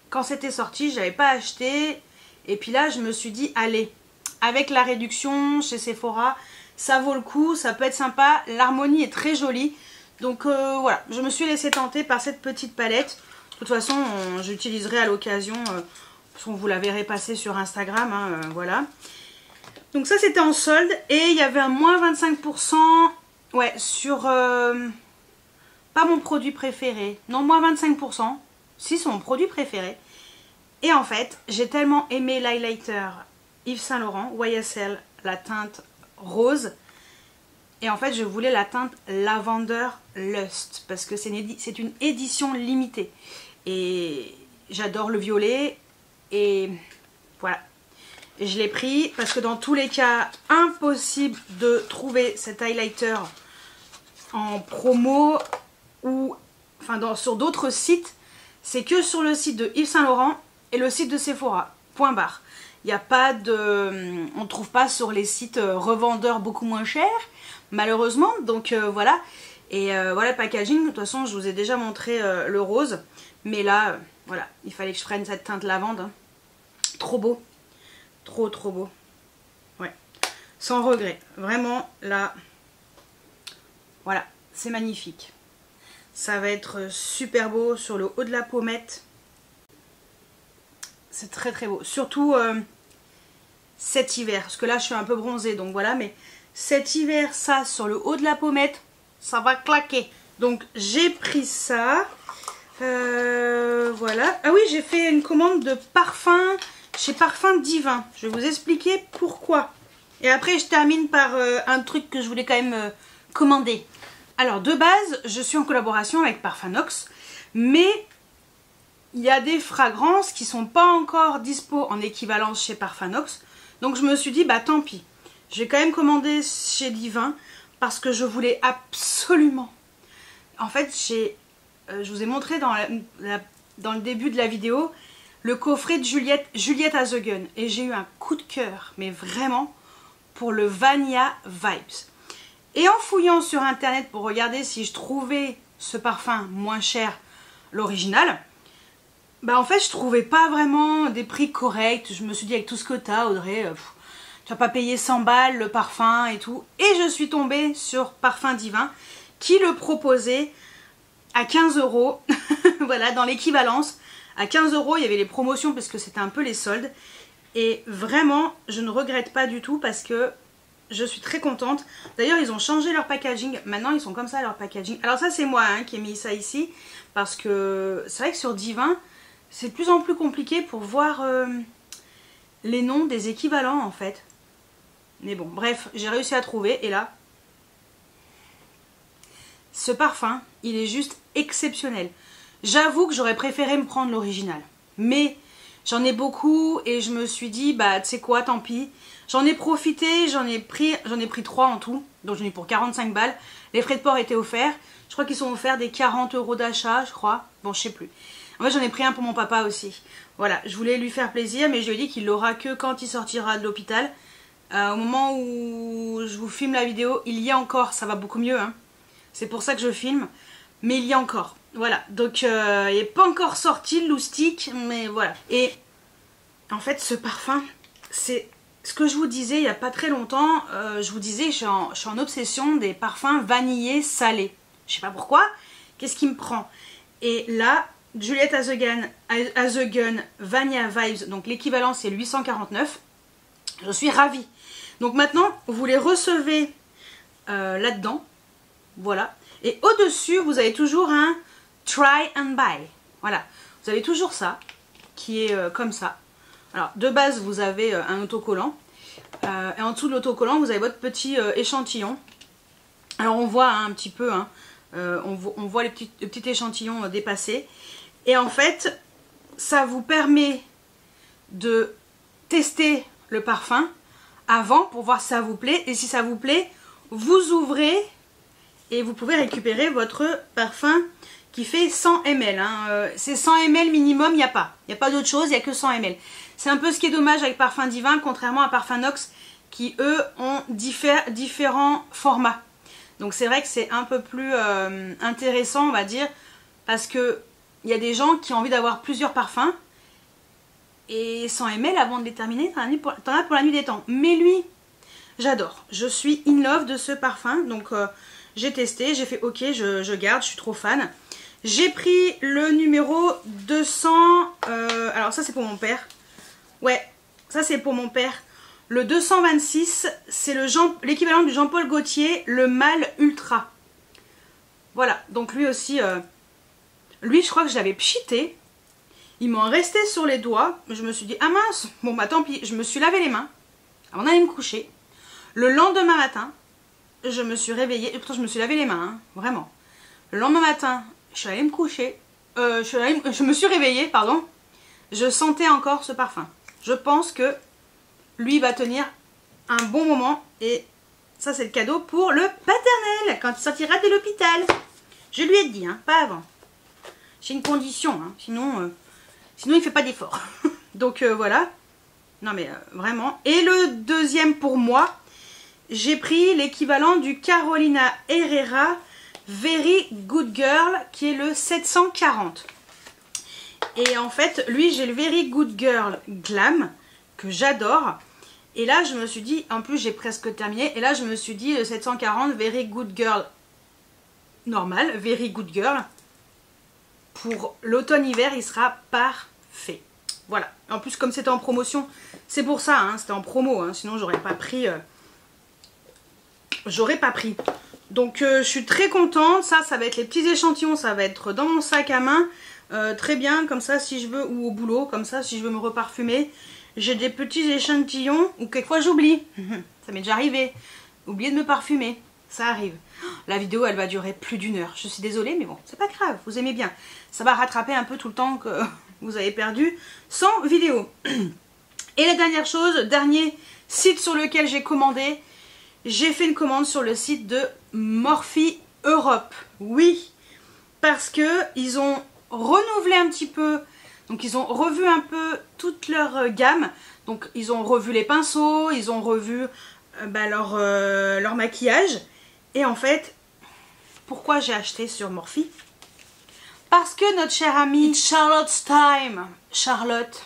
quand c'était sorti, je n'avais pas acheté. Et puis là, je me suis dit, allez, avec la réduction chez Sephora, ça vaut le coup, ça peut être sympa. L'harmonie est très jolie. Donc voilà, je me suis laissée tenter par cette petite palette. De toute façon, j'utiliserai à l'occasion, parce qu'on vous la verrez passer sur Instagram, hein, voilà. Donc ça, c'était en solde. Et il y avait un moins 25%, ouais, sur... pas mon produit préféré. Non, moins 25%. Si, c'est mon produit préféré. Et en fait, j'ai tellement aimé l'highlighter Yves Saint Laurent, YSL, la teinte rose. Et en fait, je voulais la teinte Lavender Lust. Parce que c'est une édition limitée. Et j'adore le violet. Et voilà. Et je l'ai pris parce que dans tous les cas, impossible de trouver cet highlighter en promo ou enfin sur d'autres sites. C'est que sur le site de Yves Saint Laurent et le site de Sephora. Point barre. Il n'y a pas de... On ne trouve pas sur les sites revendeurs beaucoup moins chers, malheureusement. Donc voilà. Et voilà le packaging. De toute façon, je vous ai déjà montré le rose. Mais là, voilà, il fallait que je prenne cette teinte lavande. Hein. Trop beau. Trop beau. Ouais. Sans regret. Vraiment, là, voilà, c'est magnifique. Ça va être super beau sur le haut de la pommette. C'est très beau. Surtout cet hiver. Parce que là, je suis un peu bronzée. Donc voilà, mais cet hiver, ça, sur le haut de la pommette, ça va claquer. Donc, j'ai pris ça. Voilà. Ah oui, j'ai fait une commande de parfum chez Parfum Divin. Je vais vous expliquer pourquoi. Et après, je termine par un truc que je voulais quand même commander. Alors, de base, je suis en collaboration avec Parfum Nox. Mais il y a des fragrances qui sont pas encore dispo en équivalence chez Parfum Nox. Donc, je me suis dit, bah tant pis. Je vais quand même commander chez Divin parce que je voulais absolument... En fait, je vous ai montré dans le début de la vidéo le coffret de Juliette à The Gun. Et j'ai eu un coup de cœur, mais vraiment, pour le Vania Vibes. Et en fouillant sur internet pour regarder si je trouvais ce parfum moins cher, l'original, bah en fait je trouvais pas vraiment des prix corrects. Je me suis dit avec tout ce que t'as Audrey, tu vas pas payer 100 balles le parfum et tout. Et je suis tombée sur Parfum Divin qui le proposait à 15 €. Voilà, dans l'équivalence. À 15 €, il y avait les promotions parce que c'était un peu les soldes. Et vraiment, je ne regrette pas du tout parce que je suis très contente. D'ailleurs, ils ont changé leur packaging. Maintenant, ils sont comme ça, leur packaging. Alors ça, c'est moi hein, qui ai mis ça ici. Parce que c'est vrai que sur Divin, c'est de plus en plus compliqué pour voir les noms des équivalents, en fait. Mais bon, bref, j'ai réussi à trouver. Et là, ce parfum, il est juste exceptionnel. J'avoue que j'aurais préféré me prendre l'original. Mais j'en ai beaucoup et je me suis dit, bah tu sais quoi, tant pis. J'en ai profité, j'en ai pris 3 en tout. Donc j'en ai pour 45 balles. Les frais de port étaient offerts. Je crois qu'ils sont offerts des 40 € d'achat, je crois. Bon, je sais plus. En fait, j'en ai pris un pour mon papa aussi. Voilà, je voulais lui faire plaisir, mais je lui ai dit qu'il l'aura que quand il sortira de l'hôpital. Au moment où je vous filme la vidéo, il y a encore, ça va beaucoup mieux. Hein. C'est pour ça que je filme. Mais il y a encore. Voilà, donc il n'est pas encore sorti le loustic, mais voilà. Et en fait, ce parfum, c'est ce que je vous disais il n'y a pas très longtemps. Je vous disais, je suis en obsession des parfums vanillés salés. Je sais pas pourquoi, qu'est-ce qui me prend? Et là, Juliette à The Gun Vania Vibes, donc l'équivalent c'est 849. Je suis ravie. Donc maintenant, vous les recevez là-dedans. Voilà. Et au-dessus, vous avez toujours un try and buy. Voilà. Vous avez toujours ça, qui est comme ça. Alors, de base, vous avez un autocollant. Et en dessous de l'autocollant, vous avez votre petit échantillon. Alors, on voit un petit peu, hein, on voit le petit échantillon dépassé. Et en fait, ça vous permet de tester le parfum avant pour voir si ça vous plaît. Et si ça vous plaît, vous ouvrez et vous pouvez récupérer votre parfum qui fait 100 ml. Hein. C'est 100 ml minimum, il n'y a pas. Il n'y a pas d'autre chose, il n'y a que 100 ml. C'est un peu ce qui est dommage avec Parfum Divin, contrairement à Parfum Nox, qui eux ont différents formats. Donc c'est vrai que c'est un peu plus intéressant, on va dire, parce que il y a des gens qui ont envie d'avoir plusieurs parfums. Et 100 ml, avant de les terminer, t'en as pour la nuit des temps. Mais lui, j'adore. Je suis in love de ce parfum. Donc j'ai testé, j'ai fait ok, je garde, je suis trop fan. J'ai pris le numéro 200. Alors ça c'est pour mon père. Ouais, ça c'est pour mon père. Le 226, c'est l'équivalent du Jean-Paul Gaultier, le mâle ultra. Voilà, donc lui aussi, lui je crois que je l'avais pchité. Il m'en restait sur les doigts. Je me suis dit, ah mince, bon bah tant pis. Je me suis lavé les mains avant d'aller me coucher. Le lendemain matin, je me suis réveillée. Pourtant, je me suis lavé les mains, hein, vraiment. Le lendemain matin, je suis allée me coucher. Je me suis réveillée, pardon. Je sentais encore ce parfum. Je pense que lui va tenir un bon moment. Et ça, c'est le cadeau pour le paternel, quand il sortira de l'hôpital. Je lui ai dit, hein, pas avant. J'ai une condition, hein, sinon il ne fait pas d'effort. Donc voilà. Non mais vraiment. Et le deuxième pour moi, j'ai pris l'équivalent du Carolina Herrera Very Good Girl, qui est le 740. Et en fait, lui, j'ai le Very Good Girl Glam, que j'adore. Et là, je me suis dit, en plus, j'ai presque terminé. Et là, je me suis dit, le 740 Very Good Girl normal, Very Good Girl. Pour l'automne-hiver, il sera parfait. Voilà. En plus, comme c'était en promotion, c'est pour ça, hein, c'était en promo. Hein, sinon, j'aurais pas pris. Donc, je suis très contente. Ça va être les petits échantillons. Ça va être dans mon sac à main. Très bien, comme ça, si je veux, ou au boulot, comme ça, si je veux me reparfumer. J'ai des petits échantillons, ou quelquefois j'oublie. Ça m'est déjà arrivé. Oublier de me parfumer. Ça arrive. La vidéo, elle va durer plus d'1 heure. Je suis désolée, mais bon, c'est pas grave. Vous aimez bien. Ça va rattraper un peu tout le temps que vous avez perdu sans vidéo. Et la dernière chose, dernier site sur lequel j'ai commandé. J'ai fait une commande sur le site de Morphe Europe. Oui, parce que ils ont renouvelé un petit peu. Donc ils ont revu un peu toute leur gamme. Donc ils ont revu les pinceaux, ils ont revu leur maquillage. Et en fait, pourquoi j'ai acheté sur Morphe? Parce que notre chère amie Charlotte's Time, Charlotte,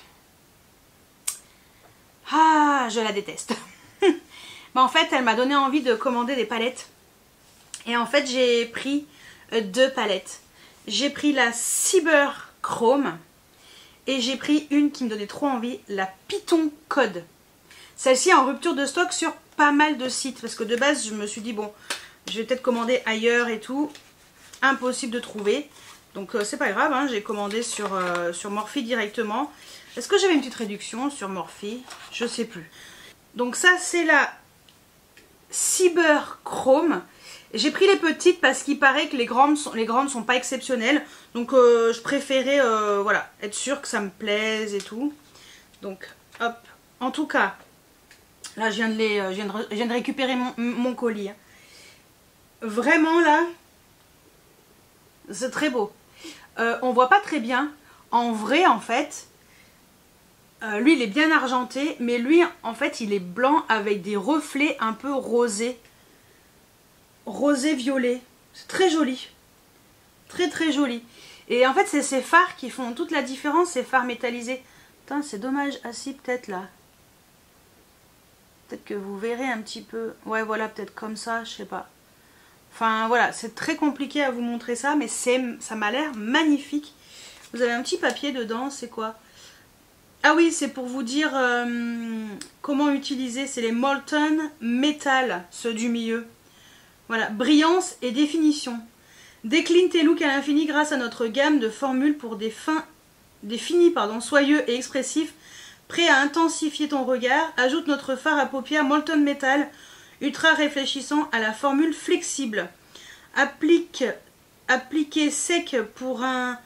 ah, je la déteste. En fait, elle m'a donné envie de commander des palettes. Et en fait, j'ai pris 2 palettes. J'ai pris la Cyber Chrome. Et j'ai pris une qui me donnait trop envie, la Python Code. Celle-ci est en rupture de stock sur pas mal de sites. Parce que de base, je me suis dit, bon, je vais peut-être commander ailleurs et tout. Impossible de trouver. Donc c'est pas grave, hein, j'ai commandé sur Morphe directement. Est-ce que j'avais une petite réduction sur Morphe? Je sais plus. Donc ça, c'est la Cyber Chrome. J'ai pris les petites parce qu'il paraît que les grandes sont pas exceptionnelles. Donc je préférais voilà, être sûre que ça me plaise et tout. Donc hop. En tout cas, là je viens de récupérer mon colis. Hein. Vraiment là, c'est très beau. On voit pas très bien. En vrai, en fait, lui il est bien argenté. Mais lui, en fait, il est blanc avec des reflets un peu rosés. Rosé-violet. C'est très joli. Très très joli. Et en fait, c'est ces fards qui font toute la différence, ces fards métallisés. Putain, c'est dommage. Ah si, peut-être là. Peut-être que vous verrez un petit peu. Ouais, voilà, peut-être comme ça, je sais pas. Enfin, voilà, c'est très compliqué à vous montrer ça, mais ça m'a l'air magnifique. Vous avez un petit papier dedans, c'est quoi? Ah oui, c'est pour vous dire comment utiliser, c'est les Molten Metal, ceux du milieu. Voilà, brillance et définition. Décline tes looks à l'infini grâce à notre gamme de formules pour des finis soyeux et expressifs, prêts à intensifier ton regard. Ajoute notre fard à paupières Molten Metal, ultra réfléchissant à la formule flexible. Appliqué sec pour un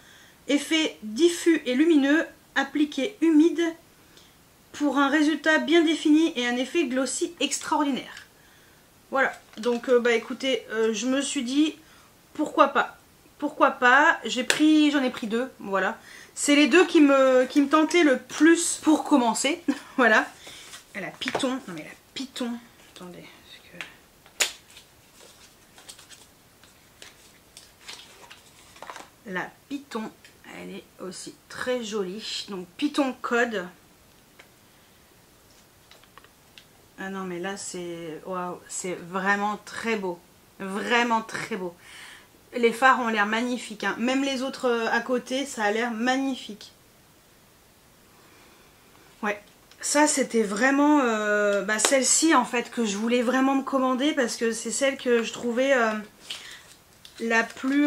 effet diffus et lumineux. Appliqué humide pour un résultat bien défini et un effet glossy extraordinaire. Voilà, donc écoutez, je me suis dit pourquoi pas. Pourquoi pas, j'en ai pris deux, voilà. C'est les deux qui me tentaient le plus pour commencer, voilà. Et la Python, non mais la Python, attendez, la Python, elle est aussi très jolie. Donc Python Code. Ah non mais là c'est waouh, c'est vraiment très beau. Vraiment très beau. Les fards ont l'air magnifiques. Hein. Même les autres à côté, ça a l'air magnifique. Ouais. Ça c'était vraiment celle-ci en fait que je voulais vraiment me commander parce que c'est celle que je trouvais la plus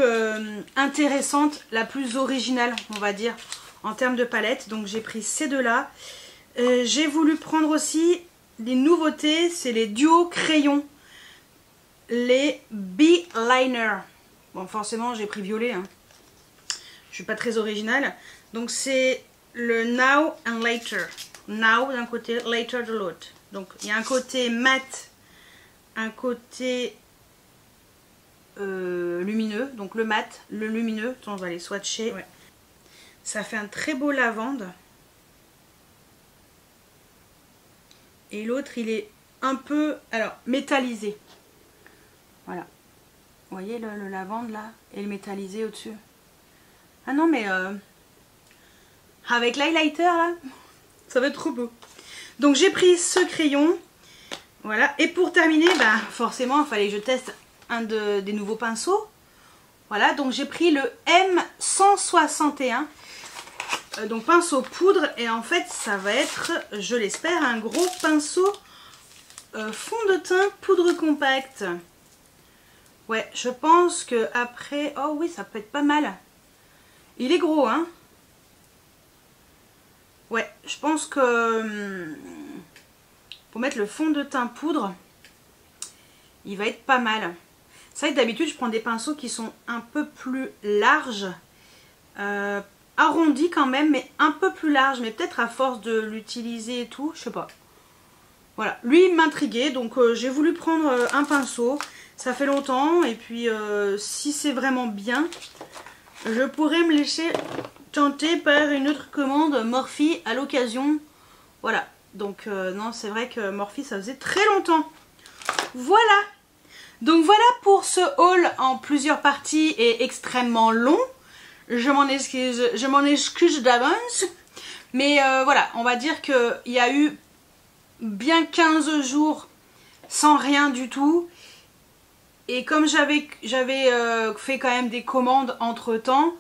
intéressante, la plus originale on va dire en termes de palette. Donc j'ai pris ces deux là. J'ai voulu prendre aussi des nouveautés, c'est les duos crayons, les B-Liner. Bon forcément j'ai pris violet, hein. Je suis pas très originale. Donc c'est le Now and Later. Now d'un côté, Later de l'autre. Donc il y a un côté mat, un côté lumineux, donc le mat, le lumineux. Attends, on va les swatcher. Ouais. Ça fait un très beau lavande. Et l'autre il est un peu, alors métallisé. Voilà. Vous voyez le lavande là et le métallisé au-dessus. Ah non mais avec l'highlighter là, ça va être trop beau. Donc j'ai pris ce crayon. Voilà. Et pour terminer, forcément il fallait que je teste des nouveaux pinceaux. Voilà, donc j'ai pris le M161. Donc pinceau poudre. Et en fait ça va être, je l'espère, un gros pinceau fond de teint poudre compacte. Ouais, je pense que après... Oh oui, ça peut être pas mal. Il est gros, hein. Ouais, je pense que... pour mettre le fond de teint poudre, il va être pas mal. C'est vrai que d'habitude, je prends des pinceaux qui sont un peu plus larges. Arrondis quand même, mais un peu plus larges. Mais peut-être à force de l'utiliser et tout, je sais pas. Voilà, lui il m'intriguait, donc j'ai voulu prendre un pinceau. Ça fait longtemps et puis si c'est vraiment bien, je pourrais me laisser tenter par une autre commande Morphe à l'occasion. Voilà, donc non c'est vrai que Morphe ça faisait très longtemps. Voilà, donc voilà pour ce haul en plusieurs parties et extrêmement long. Je m'en excuse d'avance. Mais voilà, on va dire qu'il y a eu bien 15 jours sans rien du tout. Et comme j'avais fait quand même des commandes entre temps,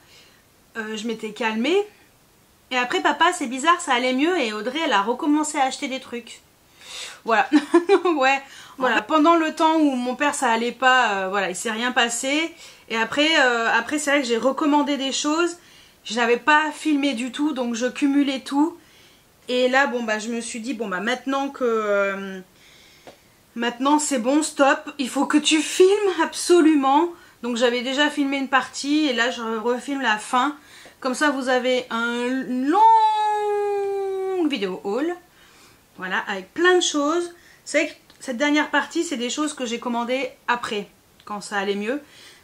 je m'étais calmée. Et après papa, c'est bizarre, ça allait mieux et Audrey elle a recommencé à acheter des trucs. Voilà, ouais, voilà. Pendant le temps où mon père ça allait pas, voilà, il s'est rien passé. Et après c'est vrai que j'ai recommandé des choses. Je n'avais pas filmé du tout, donc je cumulais tout. Et là, bon je me suis dit, bon maintenant que... maintenant c'est bon, stop, il faut que tu filmes absolument. Donc j'avais déjà filmé une partie et là je refilme la fin. Comme ça vous avez une longue vidéo haul. Voilà, avec plein de choses. C'est que cette dernière partie c'est des choses que j'ai commandées après, quand ça allait mieux.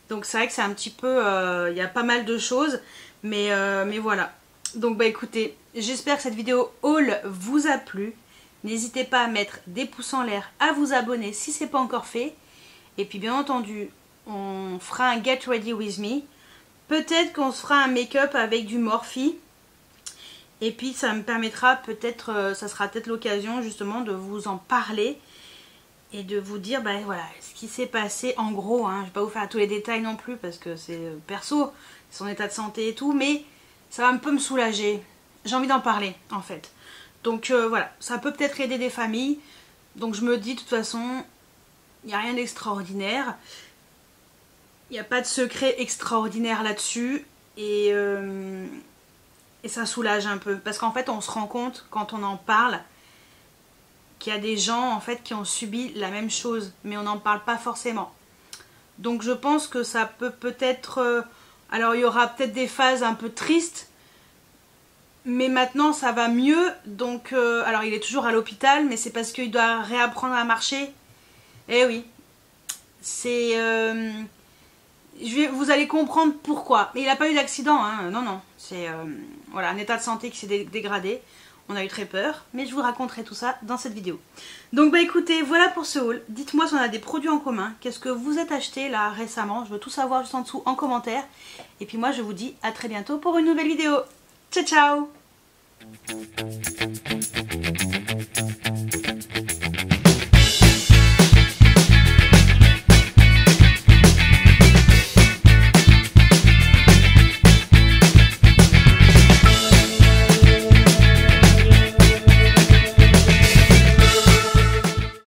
Donc c'est vrai que c'est un petit peu, il y a pas mal de choses. Mais voilà. Donc écoutez, j'espère que cette vidéo haul vous a plu. N'hésitez pas à mettre des pouces en l'air, à vous abonner si ce n'est pas encore fait. Et puis bien entendu, on fera un Get Ready With Me. Peut-être qu'on se fera un make-up avec du Morphe. Et puis ça me permettra peut-être, ça sera peut-être l'occasion justement de vous en parler. Et de vous dire, voilà, ce qui s'est passé en gros. Hein, je ne vais pas vous faire tous les détails non plus parce que c'est perso, son état de santé et tout. Mais ça va un peu me soulager. J'ai envie d'en parler en fait. Donc voilà, ça peut peut-être aider des familles. Donc je me dis de toute façon, il n'y a rien d'extraordinaire. Il n'y a pas de secret extraordinaire là-dessus. Et ça soulage un peu. Parce qu'en fait on se rend compte quand on en parle qu'il y a des gens en fait qui ont subi la même chose. Mais on n'en parle pas forcément. Donc je pense que ça peut peut-être... alors il y aura peut-être des phases un peu tristes. Mais maintenant ça va mieux, donc alors il est toujours à l'hôpital, mais c'est parce qu'il doit réapprendre à marcher. Eh oui, c'est... vous allez comprendre pourquoi. Mais il n'a pas eu d'accident, hein. Non, non. C'est voilà, un état de santé qui s'est dégradé. On a eu très peur, mais je vous raconterai tout ça dans cette vidéo. Donc bah écoutez, voilà pour ce haul. Dites-moi si on a des produits en commun. Qu'est-ce que vous êtes acheté là récemment? Je veux tout savoir juste en dessous en commentaire. Et puis moi je vous dis à très bientôt pour une nouvelle vidéo. Ciao ciao!